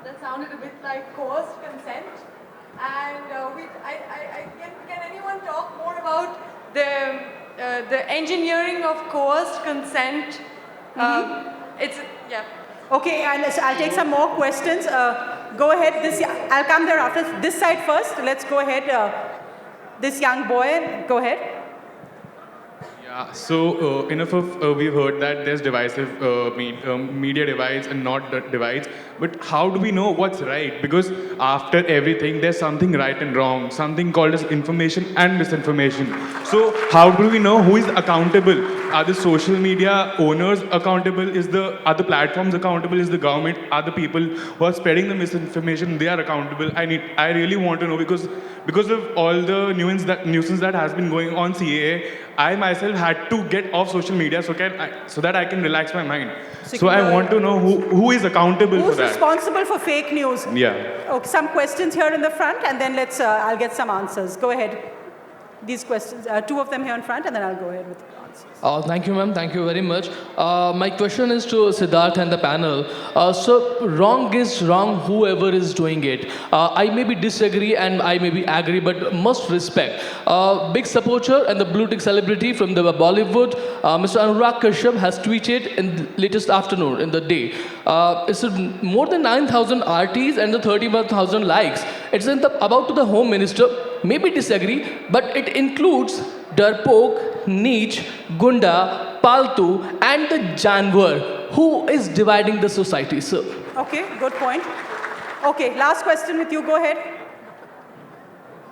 Speaker 15: that sounded a bit like coerced consent. And can anyone talk more about the engineering of coerced consent?
Speaker 7: Okay, and I'll take some more questions. Go ahead. I'll come there after. This side first. Let's go ahead. This young boy, go ahead.
Speaker 16: Yeah, so enough of we've heard that there's divisive media divides and not divides, but how do we know what's right? Because after everything, there's something right and wrong, something called as information and misinformation. So how do we know who is accountable? Are the social media owners accountable? Are the platforms accountable? Is the government? Are the people who are spreading the misinformation, they are accountable? I really want to know because of all the nuisance that has been going on CAA, I myself had to get off social media so that I can relax my mind. So I want to know who is accountable for that.
Speaker 7: Who's responsible for fake news?
Speaker 16: Yeah.
Speaker 7: Okay, some questions here in the front, and then I'll get some answers. Go ahead. these questions. Two of them here in front, and then I'll go ahead with the answers.
Speaker 17: Thank you, ma'am. Thank you very much. My question is to Siddharth and the panel. So, wrong is wrong, whoever is doing it. I maybe disagree and I maybe agree, but must respect. Big supporter and the blue tick celebrity from the Bollywood, Mr. Anurag Kashyap has tweeted in the latest afternoon, in the day. It's more than 9,000 RTs and the 31,000 likes. It's about to the Home Minister. Maybe disagree, but it includes Darpok, Neech, Gunda, Paltu, and the Janwar. Who is dividing the society, sir?
Speaker 7: Okay, good point. Okay, last question with you. Go ahead.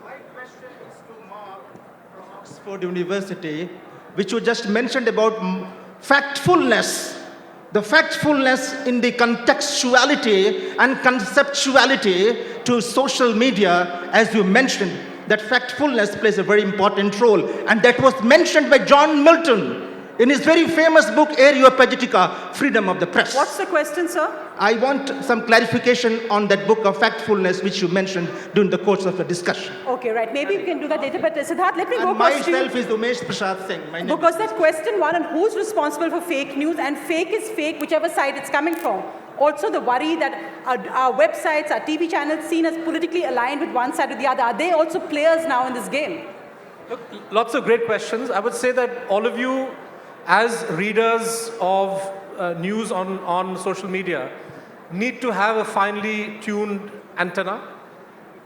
Speaker 18: My question is to Mark from Oxford University, which you just mentioned about factfulness. The factfulness in the contextuality and conceptuality to social media, as you mentioned, that factfulness plays a very important role. And that was mentioned by John Milton in his very famous book, Areopagitica, Freedom of the Press.
Speaker 7: What's the question, sir?
Speaker 18: I want some clarification on that book of factfulness, which you mentioned during the course of the discussion.
Speaker 7: Okay, right. Maybe we can do that later. But Siddharth, let me go first to you.
Speaker 18: Myself is Umesh Prasad Singh. My name
Speaker 7: Because that question one, and who's responsible for fake news, and fake is fake, whichever side it's coming from. Also the worry that our websites, our TV channels seen as politically aligned with one side or the other. Are they also players now in this game?
Speaker 6: Look, lots of great questions. I would say that all of you, as readers of news on social media, need to have a finely tuned antenna.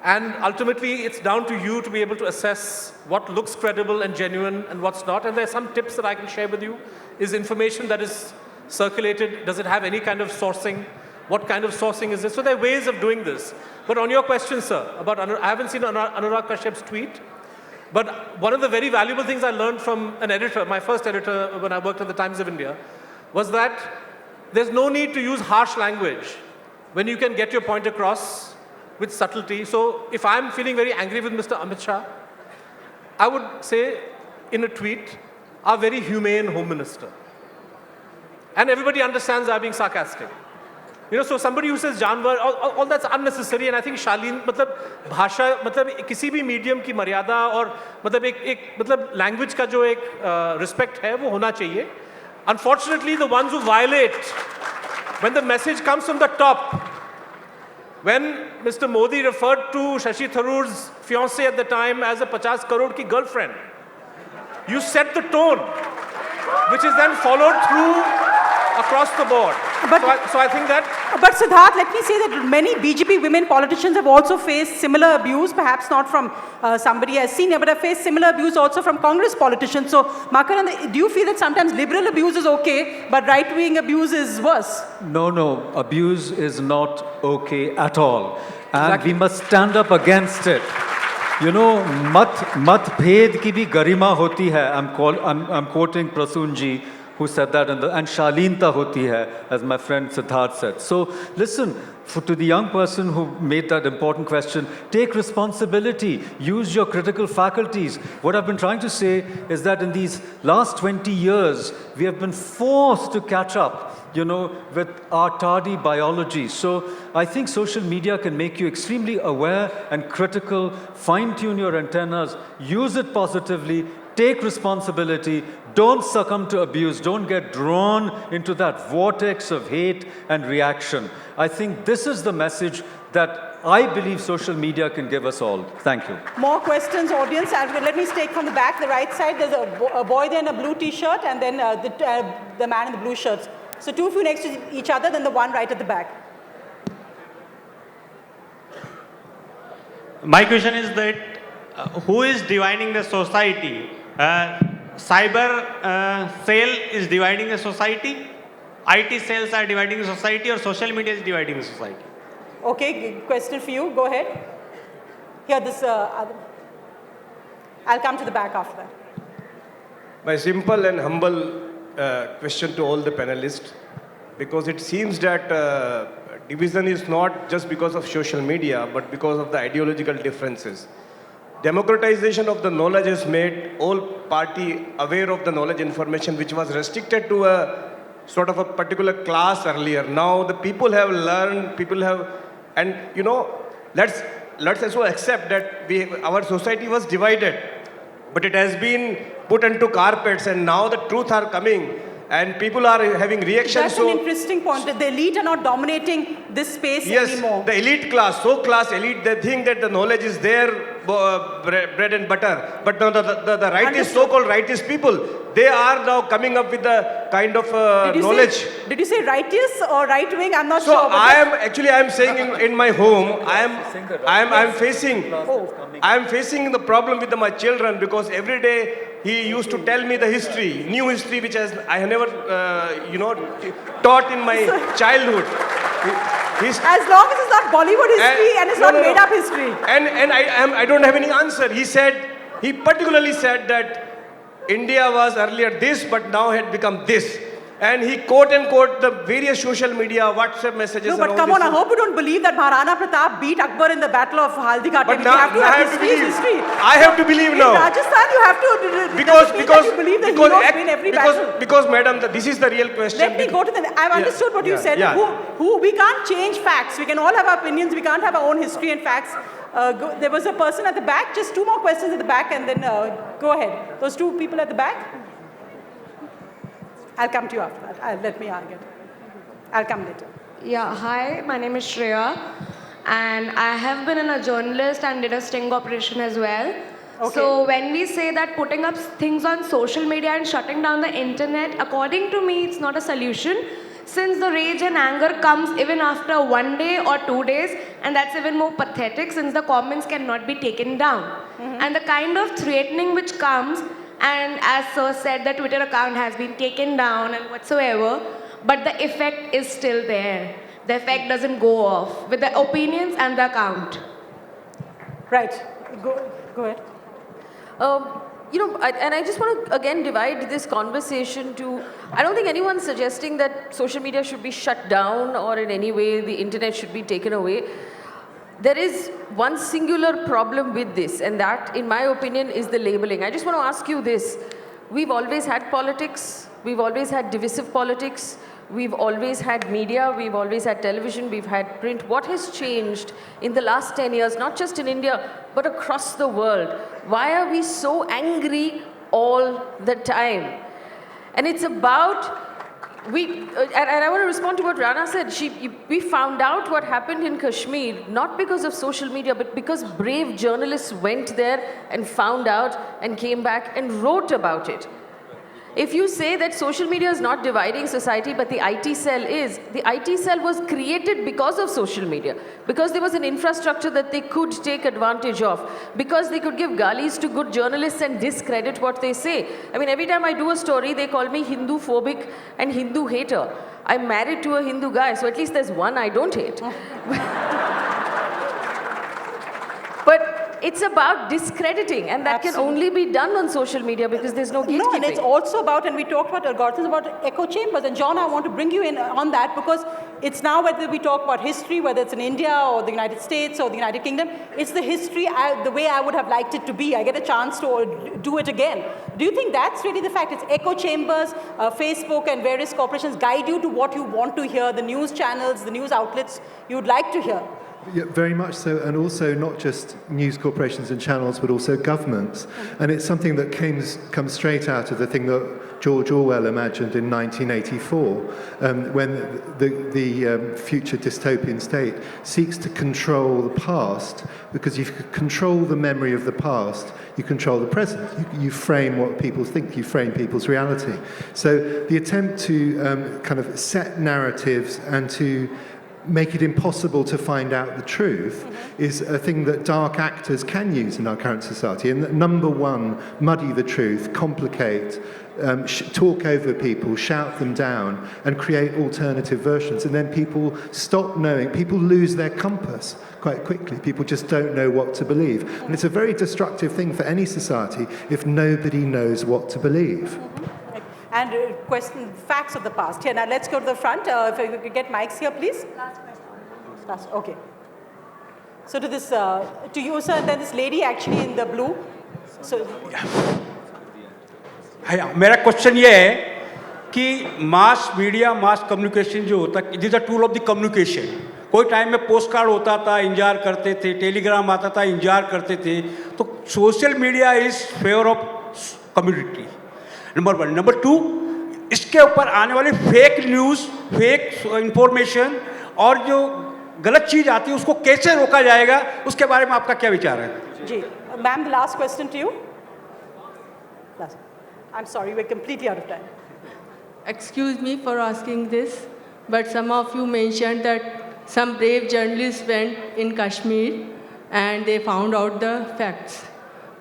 Speaker 6: And ultimately, it's down to you to be able to assess what looks credible and genuine and what's not. And there are some tips that I can share with you. Is information that is circulated, does it have any kind of sourcing? What kind of sourcing is this? So there are ways of doing this. But on your question, sir, about I haven't seen Anurag Kashyap's tweet, but one of the very valuable things I learned from an editor, my first editor when I worked at the Times of India, was that there's no need to use harsh language when you can get your point across with subtlety. So if I'm feeling very angry with Mr. Amit Shah, I would say in a tweet, our very humane Home Minister. And everybody understands I'm being sarcastic. You know, so somebody who says Janwar, all that's unnecessary, and I think Shaleen, मतलब भाषा, मतलब किसी भी medium की मर्यादा और मतलब मतलब language का जो एक respect है वो होना चाहिए. Unfortunately, the ones who violate, when the message comes from the top, when Mr. Modi referred to Shashi Tharoor's fiancée at the time as a 50 crore ki girlfriend, you set the tone, which is then followed through across the board.
Speaker 7: But,
Speaker 6: so I think that...
Speaker 7: But Siddharth, let me say that many BJP women politicians have also faced similar abuse, perhaps not from somebody as senior, but have faced similar abuse also from Congress politicians. So, Makarand, do you feel that sometimes liberal abuse is okay, but right-wing abuse is worse?
Speaker 12: No, abuse is not okay at all. And we must stand up against it. You know, matbhed ki bhi garima hoti hai. I'm quoting Prasoon ji, who said that, and Shalinta hoti hai, as my friend Siddharth said. So listen, to the young person who made that important question, take responsibility, use your critical faculties. What I've been trying to say is that in these last 20 years, we have been forced to catch up, you know, with our tardy biology. So I think social media can make you extremely aware and critical, fine-tune your antennas, use it positively, take responsibility, don't succumb to abuse, don't get drawn into that vortex of hate and reaction. I think this is the message that I believe social media can give us all. Thank you.
Speaker 7: More questions, audience. Let me take from the back, the right side. There's a boy there in a blue t-shirt, and then the man in the blue shirts. So two of you next to each other, then the one right at the back.
Speaker 19: My question is that who is dividing the society? Cyber cell is dividing the society, IT cells are dividing the society, or social media is dividing the society?
Speaker 7: Okay, question for you. Go ahead. Here, this other. I'll come to the back after that.
Speaker 20: My simple and humble question to all the panelists, because it seems that division is not just because of social media, but because of the ideological differences. Democratization of the knowledge has made all party aware of the knowledge information, which was restricted to a sort of a particular class earlier. Now the people have learned, and you know, let's also accept that our society was divided. but it has been put into carpets, and now the truth are coming, and people are having reactions.
Speaker 7: That's an interesting point. That the elite are not dominating this space anymore.
Speaker 20: Yes, the elite class, class elite, they think that the knowledge is their bread and butter. But now the rightist, so-called rightist people, they are now coming up with the kind of knowledge.
Speaker 7: Did you say rightist or right wing? I'm not
Speaker 20: So
Speaker 7: sure.
Speaker 20: I am saying in my home, I am facing the problem with my children, because every day he used to tell me the history, new history, which I have never, taught in my childhood.
Speaker 7: As long as it's not Bollywood history and it's not made up history.
Speaker 20: And I don't have any answer. He particularly said that India was earlier this, but now had become this. And he quote the various social media, WhatsApp messages.
Speaker 7: No, but come on, I hope you don't believe that Maharana Pratap beat Akbar in the battle of Haldi Ghat.
Speaker 20: But now I have to believe.
Speaker 7: History.
Speaker 20: I have to believe now.
Speaker 7: In Rajasthan, you have to
Speaker 20: because madam, this is the real question.
Speaker 7: Let me go to I've understood what you said. Who we can't change facts. We can all have our opinions. We can't have our own history and facts. There was a person at the back. Just two more questions at the back, and then go ahead. Those two people at the back. I'll come to you after that. Let me argue. I'll come later.
Speaker 21: Yeah, hi, my name is Shreya, and I have been a journalist and did a sting operation as well.
Speaker 7: Okay.
Speaker 21: So when we say that putting up things on social media and shutting down the internet, according to me, it's not a solution, since the rage and anger comes even after 1 day or 2 days, and that's even more pathetic since the comments cannot be taken down. And the kind of threatening which comes, and as Sir said, the Twitter account has been taken down and whatsoever, but the effect is still there. The effect doesn't go off with the opinions and the account.
Speaker 7: Right. Go ahead.
Speaker 10: And I just want to again divide this conversation to, I don't think anyone's suggesting that social media should be shut down or in any way the internet should be taken away. There is one singular problem with this, and that, in my opinion, is the labeling. I just want to ask you this. We've always had politics. We've always had divisive politics. We've always had media. We've always had television. We've had print. What has changed in the last 10 years, not just in India, but across the world? Why are we so angry all the time? And it's about... and I want to respond to what Rana said. We found out what happened in Kashmir, not because of social media, but because brave journalists went there and found out and came back and wrote about it. If you say that social media is not dividing society, but the IT cell is, the IT cell was created because of social media, because there was an infrastructure that they could take advantage of, because they could give galis to good journalists and discredit what they say. I mean, every time I do a story, they call me Hindu phobic and Hindu hater. I'm married to a Hindu guy, so at least there's one I don't hate. But it's about discrediting, and that can only be done on social media because there's no gatekeeping.
Speaker 7: No, and it's also about, and we talked about algorithms, about echo chambers. And John, I want to bring you in on that, because it's now whether we talk about history, whether it's in India or the United States or the United Kingdom, it's the history the way I would have liked it to be. I get a chance to do it again. Do you think that's really the fact? It's echo chambers, Facebook and various corporations guide you to what you want to hear, the news channels, the news outlets you would like to hear.
Speaker 8: Yeah, very much so, and also not just news corporations and channels, but also governments. And it's something that comes straight out of the thing that George Orwell imagined in 1984, when the future dystopian state seeks to control the past, because if you control the memory of the past, you control the present. You frame what people think, you frame people's reality. So the attempt to kind of set narratives and to make it impossible to find out the truth is a thing that dark actors can use in our current society. And number one, muddy the truth, complicate, talk over people, shout them down, and create alternative versions. And then people stop knowing, people lose their compass quite quickly. People just don't know what to believe. And it's a very destructive thing for any society if nobody knows what to believe.
Speaker 7: And question facts of the past. Here, now let's go to the front. If we could get mics here, please. Last, okay. So to this, to you, sir, and then this lady actually in the blue. So.
Speaker 22: मेरा question ये है कि mass media, mass communication जो होता है, it is a tool of the communication.
Speaker 2: कोई time में post card होता था, इंतजार करते थे, टेलीग्राम आता था, इंतजार करते थे. तो social media is favour of community, number 1. Number 2, इसके ऊपर आने वाले फेक न्यूज़, फेक इंफॉर्मेशन और जो गलत चीज़ आती है उसको कैसे रोका जाएगा, उसके बारे में आपका क्या विचार है?
Speaker 7: जी, ma'am, the last question to you. I'm sorry, we're completely out of time.
Speaker 15: Excuse me for asking this, but some of you mentioned that some brave journalists went in Kashmir and they found out the facts.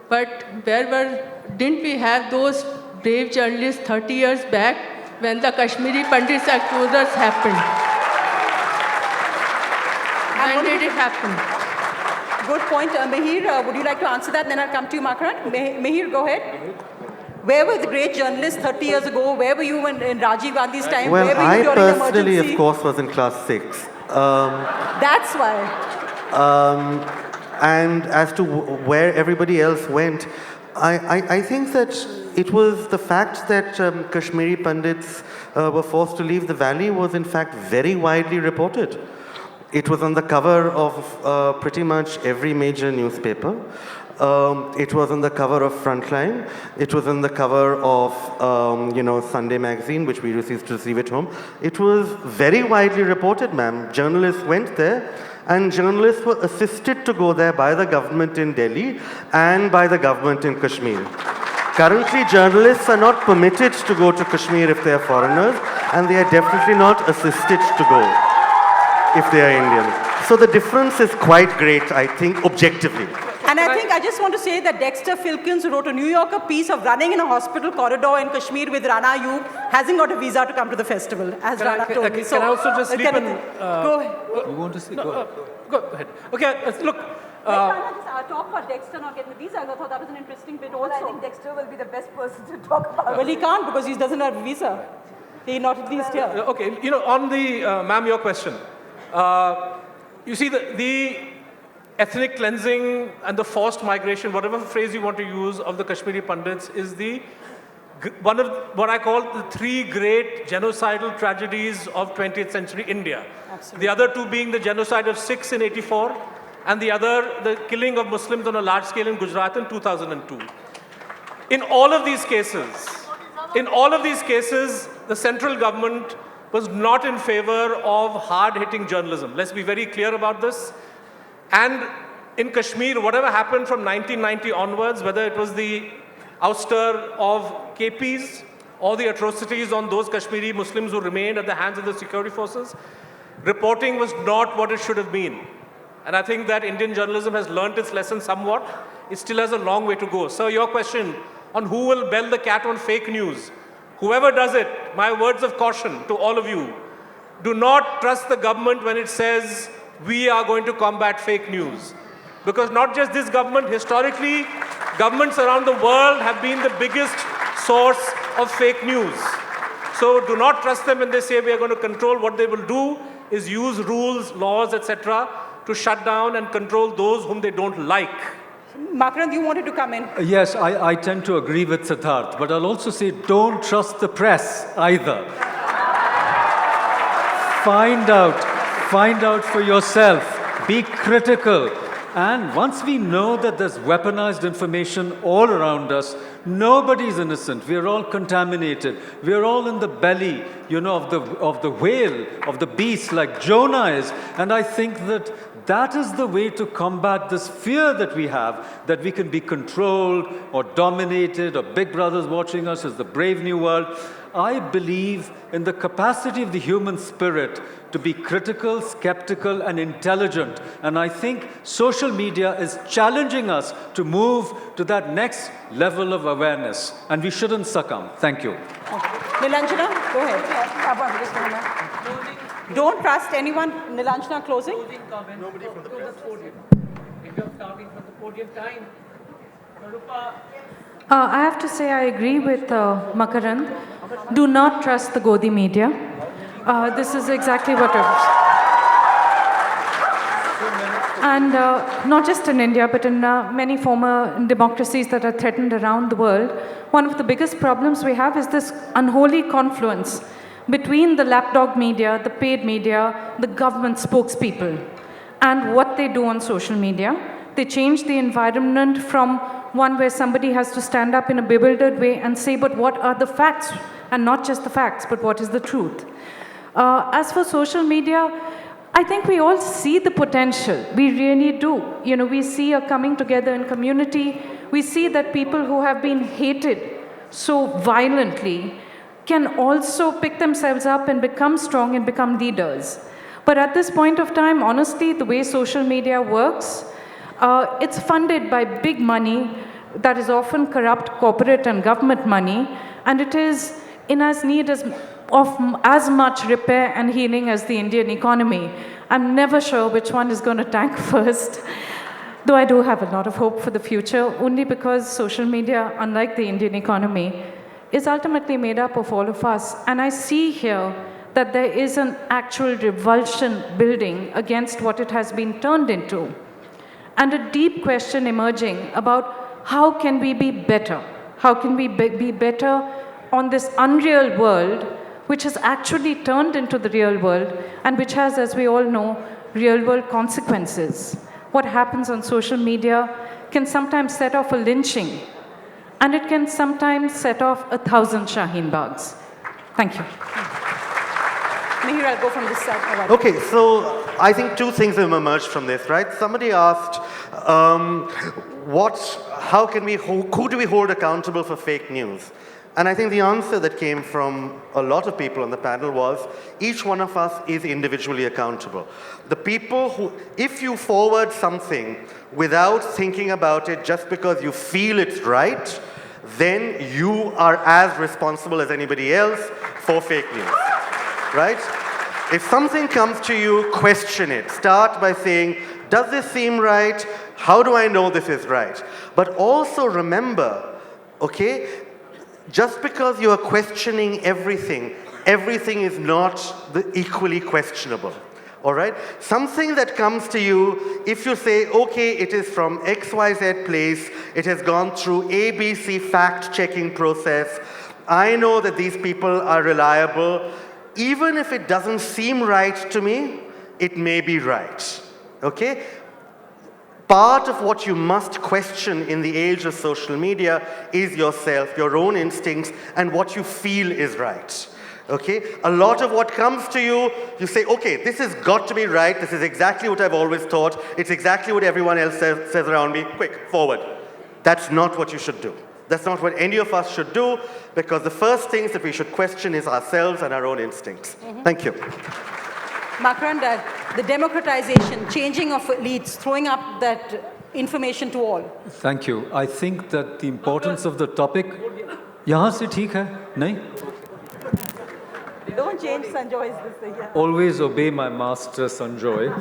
Speaker 15: But didn't we have those brave journalists 30 years back when the Kashmiri Pandits exodus happened? When did it happen?
Speaker 7: Good point. Mihir, would you like to answer that? Then I'll come to you, Makaran. Mihir, go ahead. Where were the great journalists 30 years ago? Where were you in Rajiv Gandhi's time?
Speaker 14: Well,
Speaker 7: Where were
Speaker 14: I
Speaker 7: you during
Speaker 14: personally,
Speaker 7: emergency?
Speaker 14: of course, was in class 6.
Speaker 7: That's why.
Speaker 14: And as to where everybody else went, I think that it was the fact that Kashmiri Pandits were forced to leave the valley was in fact very widely reported. It was on the cover of pretty much every major newspaper. It was on the cover of Frontline. It was on the cover of, Sunday magazine, which we used to receive at home. It was very widely reported, ma'am. Journalists went there, and journalists were assisted to go there by the government in Delhi and by the government in Kashmir. Currently, journalists are not permitted to go to Kashmir if they are foreigners, and they are definitely not assisted to go if they are Indian. So the difference is quite great, I think, objectively.
Speaker 7: And I just want to say that Dexter Filkins, who wrote a New Yorker piece of running in a hospital corridor in Kashmir with Rana Ayyub, hasn't got a visa to come to the festival, as Rana told me.
Speaker 6: Can I also just sleep in?
Speaker 7: Go ahead.
Speaker 12: You want to see?
Speaker 6: Go ahead. Okay, look.
Speaker 7: Talk about Dexter not getting the visa. I thought that was an interesting bit also. I think Dexter will be the best person to talk about. Well, he can't because he doesn't have a visa. He's not at least here.
Speaker 6: Okay, on the, ma'am, your question. You see, the ethnic cleansing and the forced migration, whatever phrase you want to use, of the Kashmiri Pandits is one of what I call the 3 great genocidal tragedies of 20th century India. Absolutely. The other 2 being the genocide of Sikhs in 84, and the other, the killing of Muslims on a large scale in Gujarat in 2002. In all of these cases, the central government was not in favor of hard-hitting journalism. Let's be very clear about this. And in Kashmir, whatever happened from 1990 onwards, whether it was the ouster of KPs or the atrocities on those Kashmiri Muslims who remained at the hands of the security forces, reporting was not what it should have been. And I think that Indian journalism has learnt its lesson somewhat. It still has a long way to go. So your question on who will bell the cat on fake news, whoever does it, my words of caution to all of you, do not trust the government when it says, we are going to combat fake news. Because not just this government, historically, governments around the world have been the biggest source of fake news. So do not trust them when they say we are going to control. What they will do is use rules, laws, etc. to shut down and control those whom they don't like.
Speaker 7: Makaran, you wanted to come in.
Speaker 12: Yes, I tend to agree with Siddharth, but I'll also say don't trust the press either. Find out for yourself, be critical. And once we know that there's weaponized information all around us, nobody's innocent. We're all contaminated. We're all in the belly, of the whale, of the beast, like Jonah is. And I think that is the way to combat this fear that we have, that we can be controlled or dominated, or Big Brother's watching us as the brave new world. I believe in the capacity of the human spirit to be critical, skeptical, and intelligent. And I think social media is challenging us to move to that next level of awareness. And we shouldn't succumb. Thank you.
Speaker 7: Nilanjana, go ahead. Don't trust anyone. Nilanjana, closing.
Speaker 3: Nobody from the podium. If you're starting from the podium time.
Speaker 13: I have to say I agree with Makaran. Do not trust the Godi media. This is exactly what it is. And not just in India, but in many former democracies that are threatened around the world, one of the biggest problems we have is this unholy confluence between the lapdog media, the paid media, the government spokespeople, and what they do on social media. They change the environment from one where somebody has to stand up in a bewildered way and say, but what are the facts? And not just the facts, but what is the truth? As for social media, I think we all see the potential. We really do. You know, we see a coming together in community. We see that people who have been hated so violently can also pick themselves up and become strong and become leaders. But at this point of time, honestly, the way social media works, it's funded by big money that is often corrupt corporate and government money, and it is in as need of as much repair and healing as the Indian economy. I'm never sure which one is going to tank first, though I do have a lot of hope for the future, only because social media, unlike the Indian economy, is ultimately made up of all of us. And I see here that there is an actual revulsion building against what it has been turned into, and a deep question emerging about how can we be better? How can we be better on this unreal world, which has actually turned into the real world, and which has, as we all know, real-world consequences. What happens on social media can sometimes set off a lynching, and it can sometimes set off 1,000 Shaheen Bags. Thank you.
Speaker 7: Mihir, I'll go from this side.
Speaker 14: Okay, so I think two things have emerged from this, right? Somebody asked, who do we hold accountable for fake news? And I think the answer that came from a lot of people on the panel was, each one of us is individually accountable. The people who, if you forward something without thinking about it just because you feel it's right, then you are as responsible as anybody else for fake news, right? If something comes to you, question it. Start by saying, does this seem right? How do I know this is right? But also remember, okay, just because you are questioning everything is not equally questionable, all right? Something that comes to you, if you say, okay, it is from XYZ place, it has gone through ABC fact-checking process, I know that these people are reliable, even if it doesn't seem right to me, it may be right, okay? Part of what you must question in the age of social media is yourself, your own instincts, and what you feel is right. Okay? A lot of what comes to you, you say, okay, this has got to be right, this is exactly what I've always thought, it's exactly what everyone else says around me, quick, forward. That's not what you should do. That's not what any of us should do, because the first things that we should question is ourselves and our own instincts. Thank you.
Speaker 7: Makarand, the democratization, changing of leads, throwing up that information to all.
Speaker 12: Thank you. I think that the importance of the topic... यहाँ से ठीक है? नहीं?
Speaker 7: Don't change Sanjoy's this thing. Yeah.
Speaker 12: Always obey my master, Sanjoy.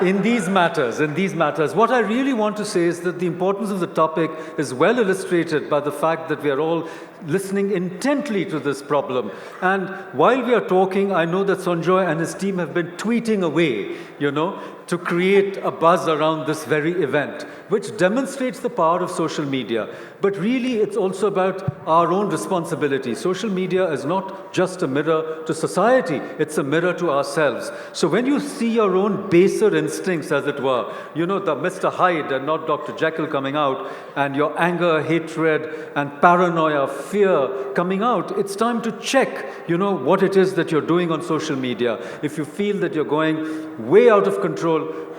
Speaker 12: In these matters, what I really want to say is that the importance of the topic is well illustrated by the fact that we are all listening intently to this problem. And while we are talking, I know that Sanjoy and his team have been tweeting away, you know, to create a buzz around this very event, which demonstrates the power of social media. But really, it's also about our own responsibility. Social media is not just a mirror to society, it's a mirror to ourselves. So when you see your own baser instincts, as it were, you know, the Mr. Hyde and not Dr. Jekyll coming out, and your anger, hatred, and paranoia, fear coming out, it's time to check, you know, what it is that you're doing on social media. If you feel that you're going way out of control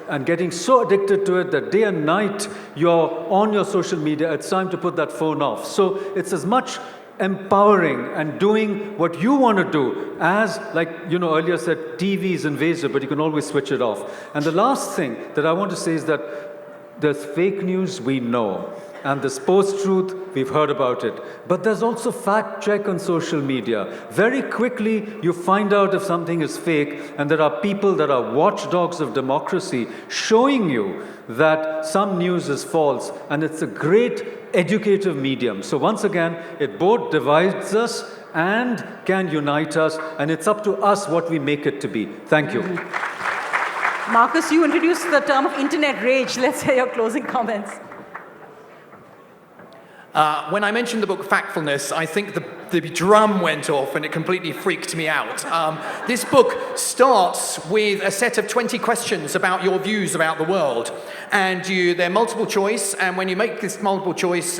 Speaker 12: and getting so addicted to it that day and night you're on your social media, it's time to put that phone off. So it's as much empowering and doing what you want to do as, like, you know, earlier said, TV is invasive, but you can always switch it off. And the last thing that I want to say is that there's fake news, we know. And this post-truth, we've heard about it. But there's also fact check on social media. Very quickly, you find out if something is fake, and there are people that are watchdogs of democracy showing you that some news is false, and it's a great educative medium. So once again, it both divides us and can unite us, and it's up to us what we make it to be. Thank you.
Speaker 7: Marcus, you introduced the term of internet rage. Let's hear your closing comments.
Speaker 11: When I mentioned the book Factfulness, I think the the drum went off and it completely freaked me out. This book starts with a set of 20 questions about your views about the world. And they're multiple choice, and when you make this multiple choice,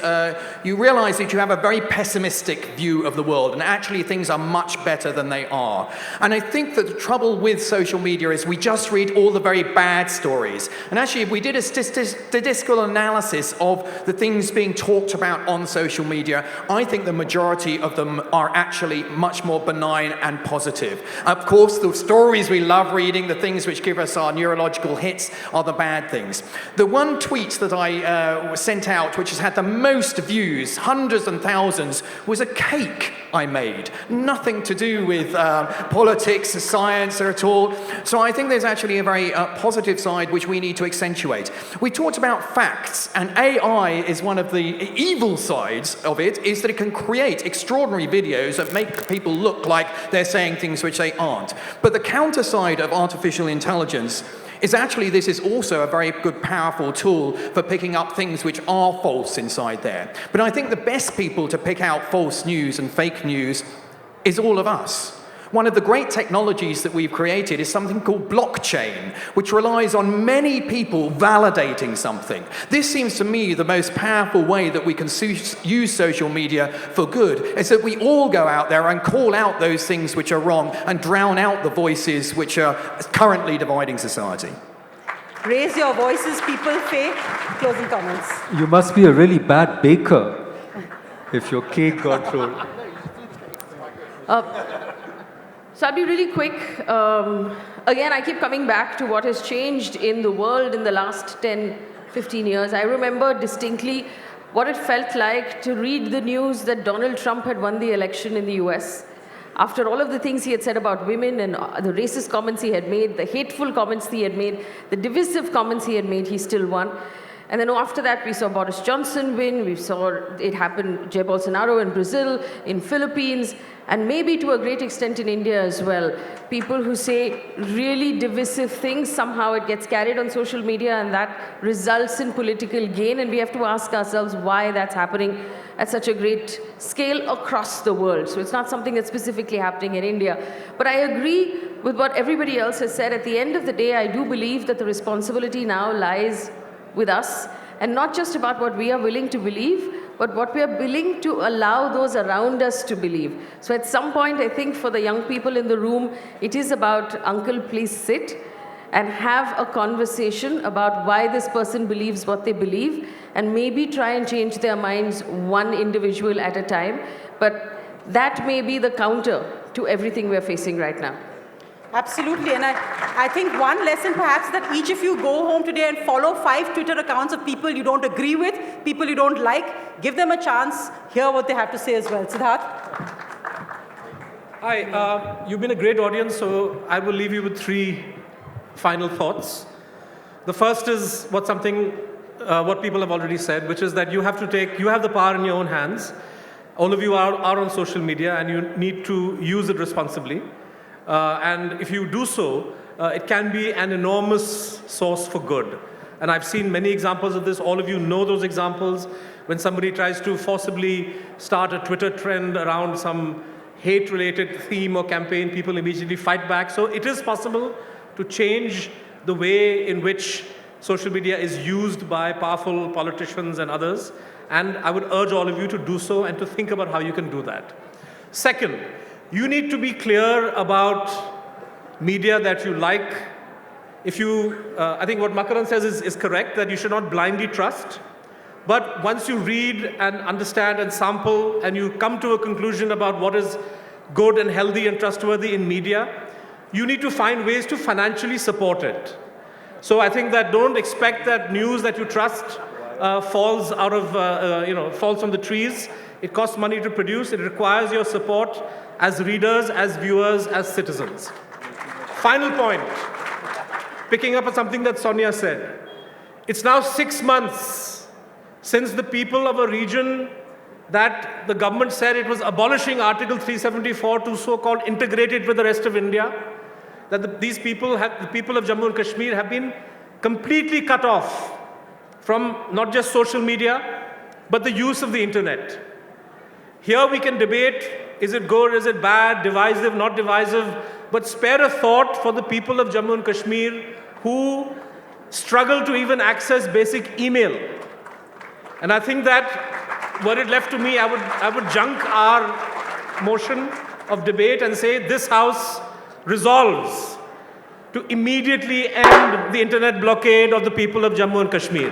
Speaker 11: you realize that you have a very pessimistic view of the world, and actually things are much better than they are. And I think that the trouble with social media is we just read all the very bad stories. And actually, if we did a statistical analysis of the things being talked about on social media, I think the majority of them are actually much more benign and positive. Of course, the stories we love reading, the things which give us our neurological hits, are the bad things. The one tweet that I sent out, which has had the most views, hundreds and thousands, was a cake I made. Nothing to do with politics, science, or at all. So I think there's actually a very positive side which we need to accentuate. We talked about facts, and AI is one of the evil sides of it, is that it can create extraordinary videos that make people look like they're saying things which they aren't. But the counter side of artificial intelligence is actually this is also a very good, powerful tool for picking up things which are false inside there. But I think the best people to pick out false news and fake news is all of us. One of the great technologies that we've created is something called blockchain, which relies on many people validating something. This seems to me the most powerful way that we can use social media for good, is that we all go out there and call out those things which are wrong and drown out the voices which are currently dividing society.
Speaker 7: Raise your voices, people. Faye, closing comments.
Speaker 12: You must be a really bad baker if your cake got rolled.
Speaker 10: So I'll be really quick. Again, I keep coming back to what has changed in the world in the last 10, 15 years. I remember distinctly what it felt like to read the news that Donald Trump had won the election in the US. After all of the things he had said about women and the racist comments he had made, the hateful comments he had made, the divisive comments he had made, he still won. And then after that, we saw Boris Johnson win. We saw it happen, Jair Bolsonaro in Brazil, in Philippines, and maybe to a great extent in India as well. People who say really divisive things, somehow it gets carried on social media, and that results in political gain. And we have to ask ourselves why that's happening at such a great scale across the world. So it's not something that's specifically happening in India. But I agree with what everybody else has said. At the end of the day, I do believe that the responsibility now lies with us, and not just about what we are willing to believe, but what we are willing to allow those around us to believe. So at some point, I think for the young people in the room, it is about, uncle, please sit and have a conversation about why this person believes what they believe, and maybe try and change their minds one individual at a time. But that may be the counter to everything we're facing right now.
Speaker 7: Absolutely, and I think one lesson perhaps that each of you go home today and follow 5 Twitter accounts of people you don't agree with, people you don't like, give them a chance, hear what they have to say as well. Siddharth?
Speaker 6: Hi, you've been a great audience, so I will leave you with 3 final thoughts. The first is what people have already said, which is that you have the power in your own hands. All of you are on social media, and you need to use it responsibly. And if you do so, it can be an enormous source for good. And I've seen many examples of this. All of you know those examples. When somebody tries to forcibly start a Twitter trend around some hate-related theme or campaign, people immediately fight back. So it is possible to change the way in which social media is used by powerful politicians and others. And I would urge all of you to do so and to think about how you can do that. Second, you need to be clear about media that you like. I think what Makaran says is correct, that you should not blindly trust. But once you read and understand and sample, and you come to a conclusion about what is good and healthy and trustworthy in media, you need to find ways to financially support it. So I think that don't expect that news that you trust falls from the trees. It costs money to produce. It requires your support as readers, as viewers, as citizens. Final point, picking up on something that Sonia said. It's now 6 months since the people of a region that the government said it was abolishing Article 374 to so-called integrate it with the rest of India, that the people of Jammu and Kashmir have been completely cut off from not just social media, but the use of the internet. Here we can debate is it good, is it bad, divisive, not divisive, but spare a thought for the people of Jammu and Kashmir who struggle to even access basic email. And I think that, were it left to me, I would junk our motion of debate and say this House resolves to immediately end the internet blockade of the people of Jammu and Kashmir.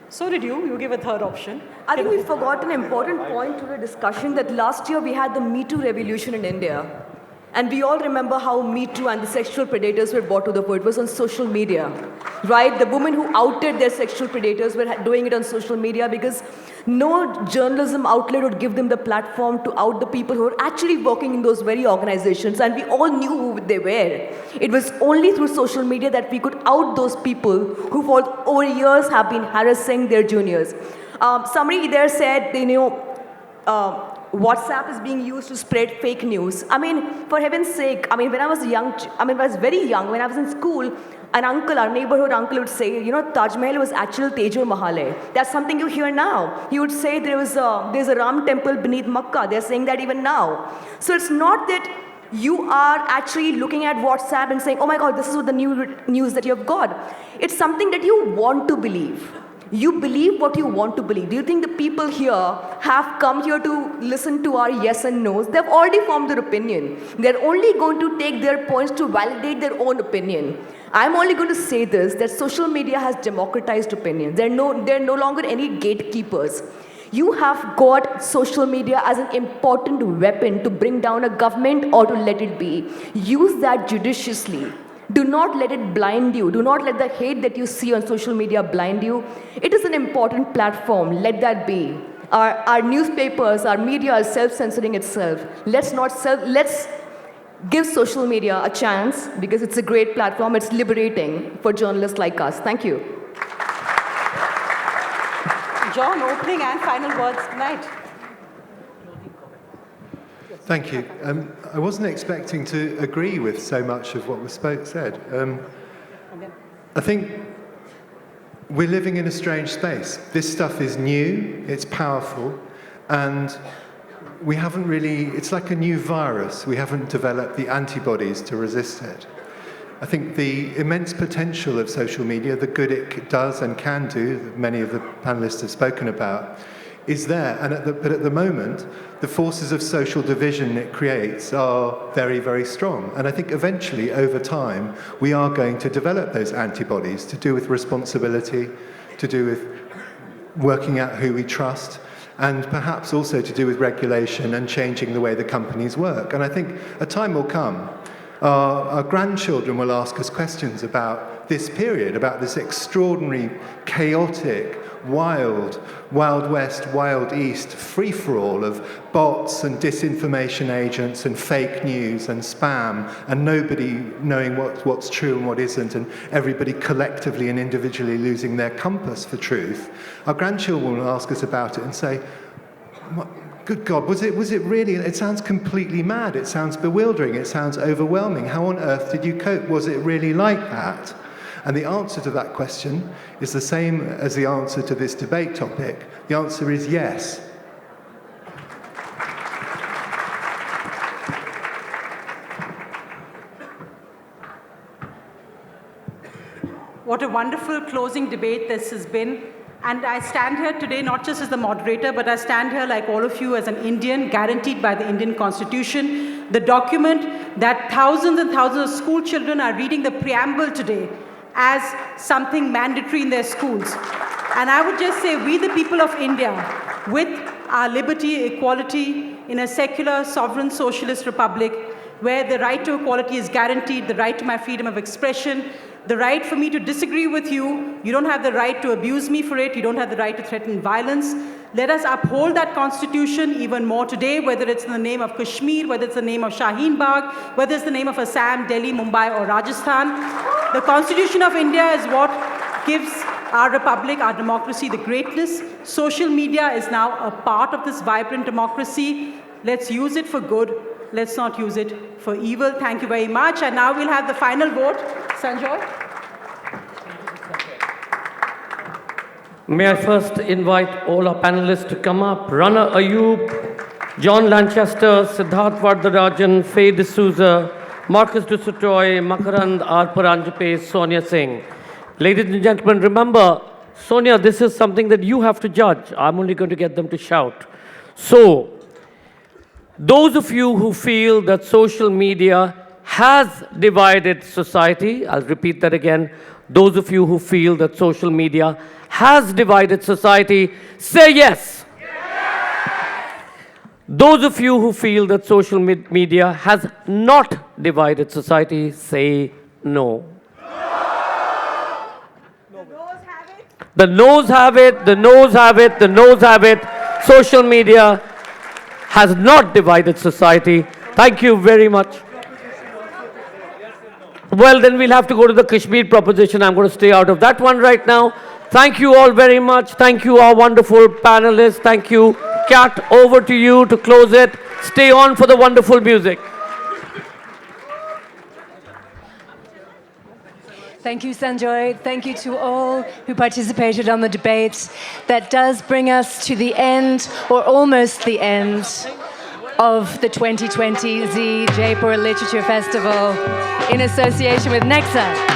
Speaker 7: So did you. You gave a third option.
Speaker 9: I think we forgot an important point to the discussion that last year we had the Me Too revolution in India. And we all remember how Me Too and the sexual predators were brought to the fore. It was on social media, right? The women who outed their sexual predators were doing it on social media because no journalism outlet would give them the platform to out the people who were actually working in those very organizations. And we all knew who they were. It was only through social media that we could out those people who for over years have been harassing their juniors. Somebody there said, WhatsApp is being used to spread fake news. I mean, for heaven's sake, when I was very young, when I was in school, an uncle, our neighborhood uncle would say, Taj Mahal was actual Tejo Mahal hai. That's something you hear now. He would say there's a Ram temple beneath Makkah. They're saying that even now. So it's not that you are actually looking at WhatsApp and saying, oh my God, this is what the new news that you've got. It's something that you want to believe. You believe what you want to believe. Do you think the people here have come here to listen to our yes and no's? They've already formed their opinion. They're only going to take their points to validate their own opinion. I'm only going to say this, that social media has democratized opinion. There are no longer any gatekeepers. You have got social media as an important weapon to bring down a government or to let it be. Use that judiciously. Do not let it blind you. Do not let the hate that you see on social media blind you. It is an important platform. Let that be. Our newspapers, our media is self-censoring itself. Let's give social media a chance because it's a great platform. It's liberating for journalists like us. Thank you.
Speaker 7: John, opening and final words tonight.
Speaker 8: Thank you. I wasn't expecting to agree with so much of what was said. I think we're living in a strange space. This stuff is new, it's powerful, and we haven't really, it's like a new virus. We haven't developed the antibodies to resist it. I think the immense potential of social media, the good it does and can do, that many of the panelists have spoken about, is there. But at the moment, the forces of social division it creates are very, very strong. And I think eventually, over time, we are going to develop those antibodies to do with responsibility, to do with working out who we trust, and perhaps also to do with regulation and changing the way the companies work. And I think a time will come, our grandchildren will ask us questions about this period, about this extraordinary, chaotic, Wild West, Wild East free-for-all of bots and disinformation agents and fake news and spam and nobody knowing what's true and what isn't and everybody collectively and individually losing their compass for truth. Our grandchildren will ask us about it and say, good God, was it really? It sounds completely mad. It sounds bewildering. It sounds overwhelming. How on earth did you cope? Was it really like that? And the answer to that question is the same as the answer to this debate topic. The answer is yes.
Speaker 7: What a wonderful closing debate this has been. And I stand here today not just as the moderator, but I stand here like all of you as an Indian, guaranteed by the Indian Constitution, the document that thousands and thousands of school children are reading the preamble today as something mandatory in their schools. And I would just say, we the people of India, with our liberty, equality in a secular, sovereign, socialist republic, where the right to equality is guaranteed, the right to my freedom of expression, the right for me to disagree with you, you don't have the right to abuse me for it, you don't have the right to threaten violence. Let us uphold that constitution even more today, whether it's in the name of Kashmir, whether it's the name of Shaheen Bagh, whether it's the name of Assam, Delhi, Mumbai, or Rajasthan. The Constitution of India is what gives our republic, our democracy, the greatness. Social media is now a part of this vibrant democracy. Let's use it for good. Let's not use it for evil. Thank you very much. And now we'll have the final vote. Sanjoy?
Speaker 3: May I first invite all our panelists to come up. Rana, Ayyub, John Lanchester, Siddharth Vardarajan, Faye D'Souza, Marcus de Sautoy, Makarand R. Paranjape, Sonia Singh. Ladies and gentlemen, remember, Sonia, this is something that you have to judge. I'm only going to get them to shout. So, those of you who feel that social media has divided society, I'll repeat that again. Those of you who feel that social media has divided society, say yes. Those of you who feel that social media has not divided society, say no. The no's have it, the no's have it, the no's have it. Social media has not divided society. Thank you very much. Well, then we'll have to go to the Kashmir proposition. I'm going to stay out of that one right now. Thank you all very much. Thank you, our wonderful panelists. Thank you. Kat, over to you to close it. Stay on for the wonderful music.
Speaker 1: Thank you, Sanjoy. Thank you to all who participated on the debate. That does bring us to the end, or almost the end, of the 2020 Z Jaipur Literature Festival in association with Nexa.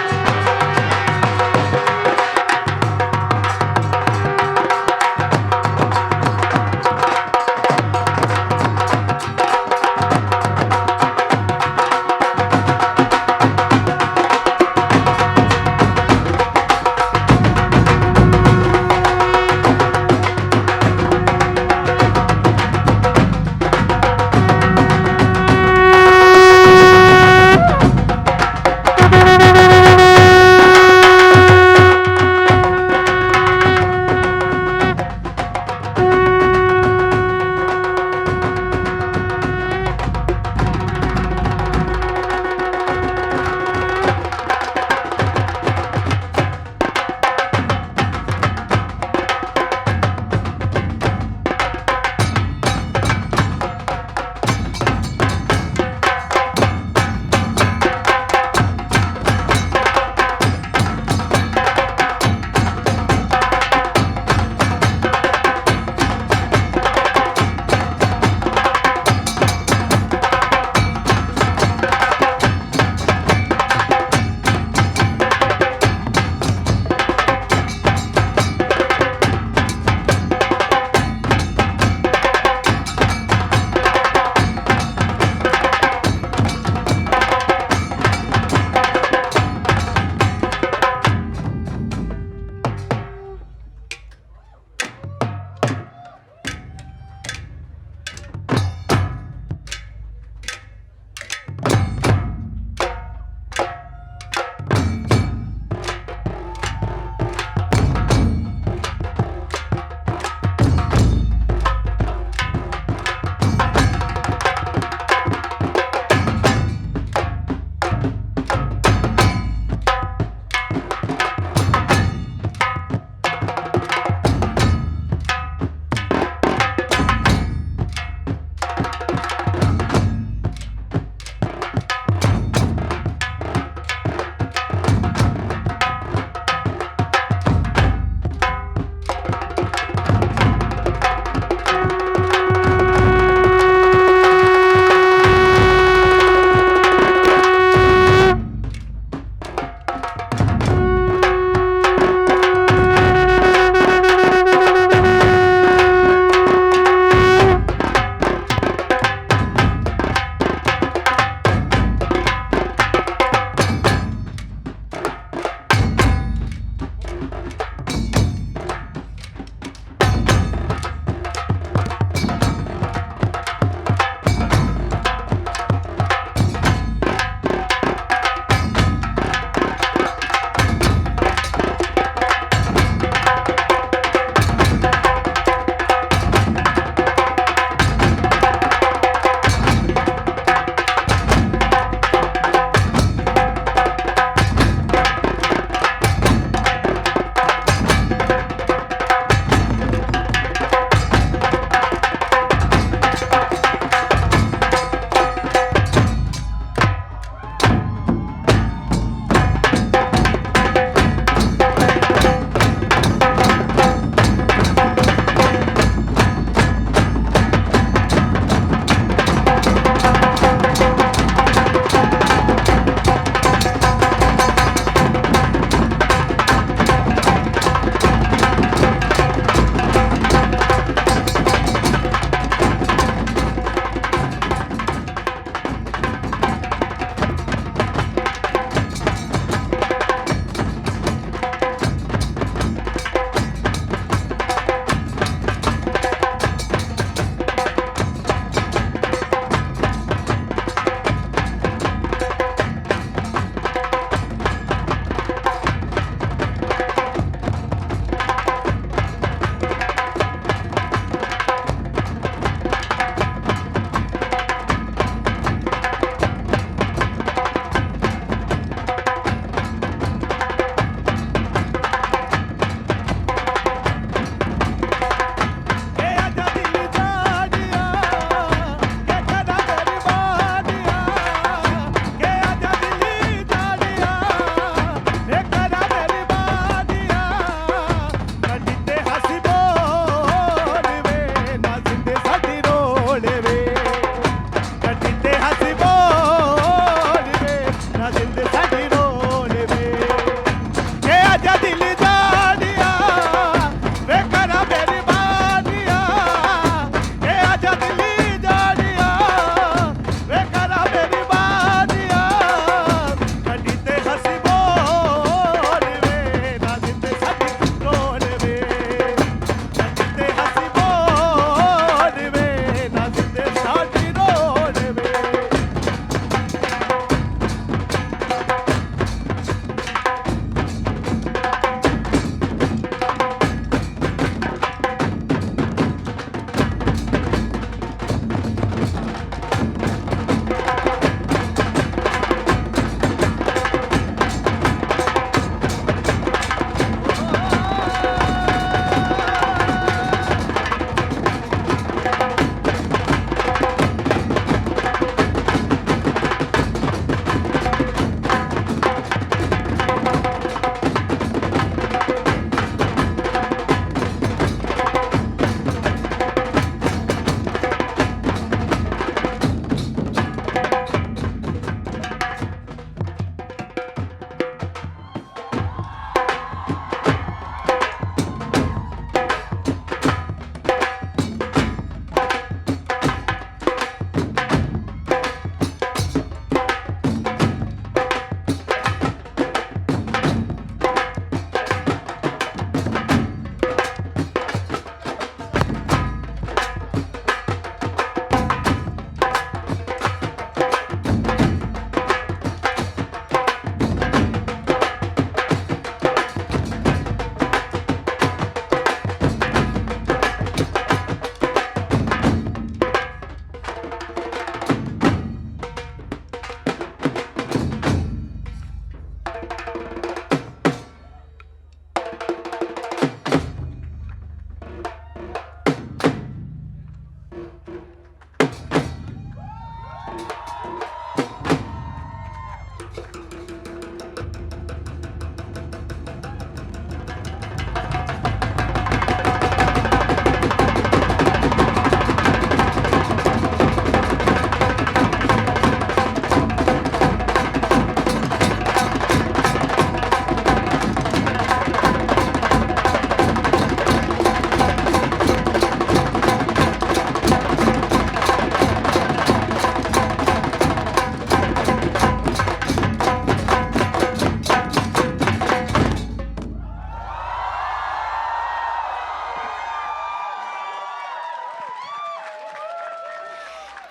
Speaker 5: जिंद साडी रोल वे के आजा दिल जानिया वे करा मेरी बानिया के आजा दिल जानिया वे करा मेरी बानिया कदी ते हसी बोल वे ना जिंद साडी रोल वे कदी ते हसी बोल वे ना जिंद साडी रोल वे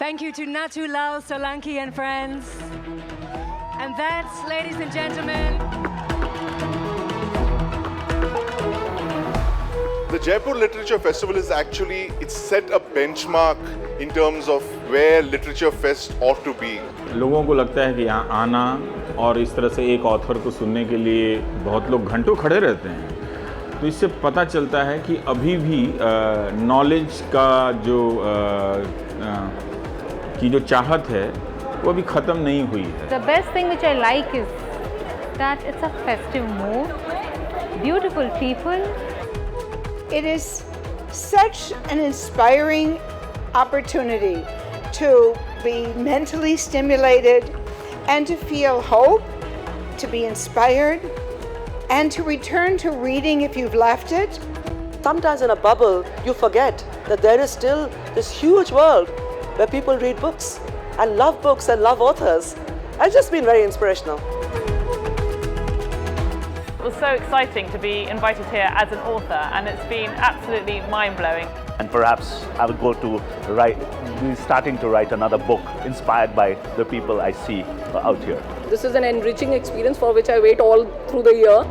Speaker 1: Thank you to Natu Lal Solanki and friends. And that's, ladies and gentlemen,
Speaker 22: the Jaipur Literature Festival is actually, it's set a benchmark in terms of where Literature Fest ought to be.
Speaker 23: लोगों को लगता है कि यहाँ आना और इस तरह से एक ऑथर को सुनने के लिए बहुत लोग घंटों खड़े रहते हैं, तो इससे पता चलता है कि अभी भी नॉलेज का जो चाहत है वो अभी ख़त्म नहीं हुई है.
Speaker 24: The best thing which I like is that it's a festive mood, beautiful people.
Speaker 25: It is such an inspiring opportunity to be mentally stimulated and to feel hope, to be inspired, and to return to reading if you've left it.
Speaker 26: Sometimes in a bubble, you forget that there is still this huge world where people read books and love books and love authors. It's just been very inspirational.
Speaker 27: It was so exciting to be invited here as an author, and it's been absolutely mind-blowing.
Speaker 28: And perhaps I will go to starting to write another book inspired by the people I see out here.
Speaker 26: This is an enriching experience for which I wait all through the year.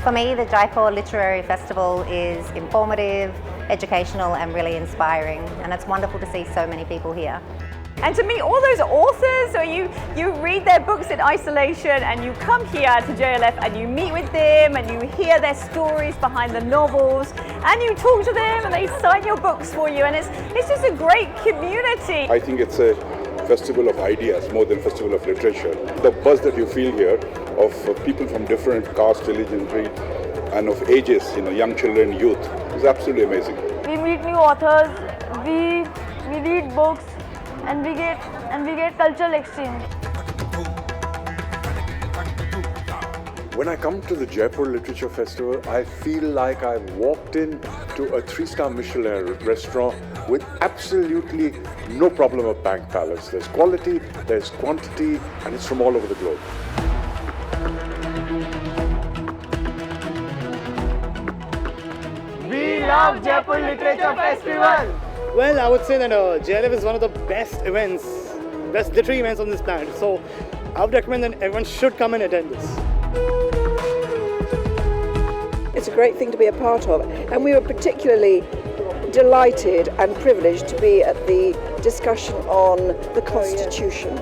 Speaker 29: For me, the Jaipur Literary Festival is informative, educational and really inspiring, and it's wonderful to see so many people here.
Speaker 30: And to meet all those authors, so you read their books in isolation and you come here to JLF and you meet with them and you hear their stories behind the novels and you talk to them and they sign your books for you, and it's just a great community.
Speaker 31: I think it's a festival of ideas more than festival of literature. The buzz that you feel here of people from different caste, religion, creed and of ages, young children, youth, is absolutely amazing.
Speaker 30: We meet new authors, we
Speaker 2: books, and we get cultural exchange.
Speaker 4: When I come to the Jaipur Literature Festival, I feel like I've walked into a 3-star Michelin restaurant with absolutely no problem of bank balance. There's quality, there's quantity, and it's from all over the globe.
Speaker 5: We love Jaipur Literature Festival!
Speaker 13: Well, I would say that JLF is one of the best literary events on this planet. So I would recommend that everyone should come and attend this.
Speaker 14: It's a great thing to be a part of, and we were particularly delighted and privileged to be at the discussion on the Constitution.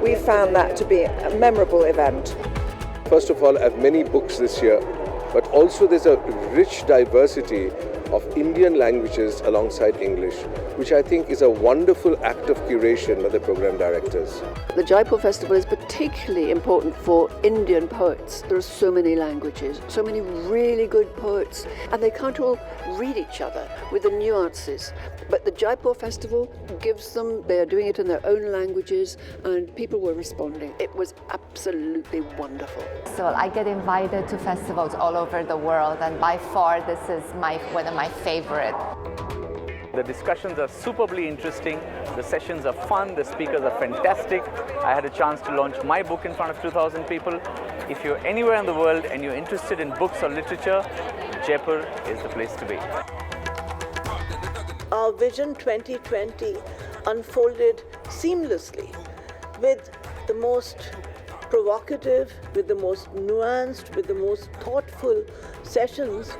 Speaker 14: We found that to be a memorable event.
Speaker 15: First of all, I have many books this year, but also there's a rich diversity of Indian languages alongside English, which I think is a wonderful act of curation by the program directors.
Speaker 16: The Jaipur Festival is particularly important for Indian poets. There are so many languages, so many really good poets, and they can't all read each other with the nuances. But the Jaipur Festival gives them, they are doing it in their own languages, and people were responding. It was absolutely wonderful.
Speaker 17: So I get invited to festivals all over the world, and by far this is one of my favorite.
Speaker 18: The discussions are superbly interesting, the sessions are fun, the speakers are fantastic. I had a chance to launch my book in front of 2,000 people. If you're anywhere in the world and you're interested in books or literature, Jaipur is the place to be.
Speaker 14: Our Vision 2020 unfolded seamlessly with the most provocative, with the most nuanced, with the most thoughtful sessions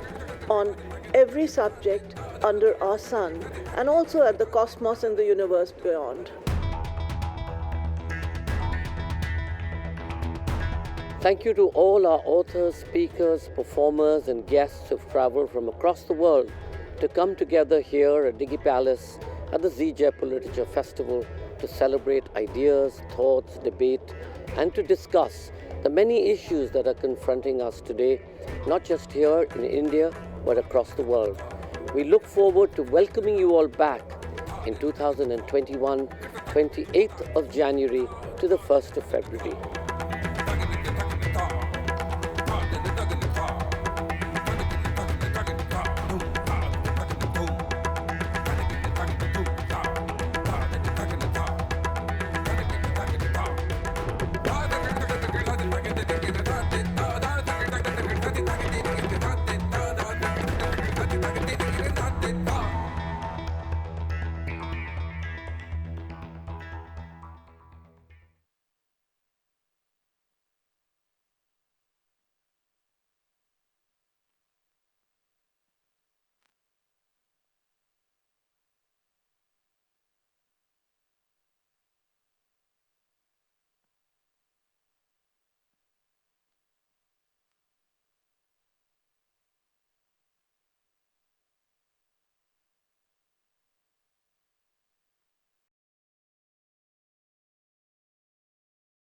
Speaker 14: on every subject under our sun, and also at the cosmos and the universe beyond.
Speaker 3: Thank you to all our authors, speakers, performers, and guests who've traveled from across the world to come together here at Digi Palace at the Z Jaipur Literature Festival to celebrate ideas, thoughts, debate, and to discuss the many issues that are confronting us today, not just here in India, but across the world. We look forward to welcoming you all back in 2021, 28th of January to the 1st of February.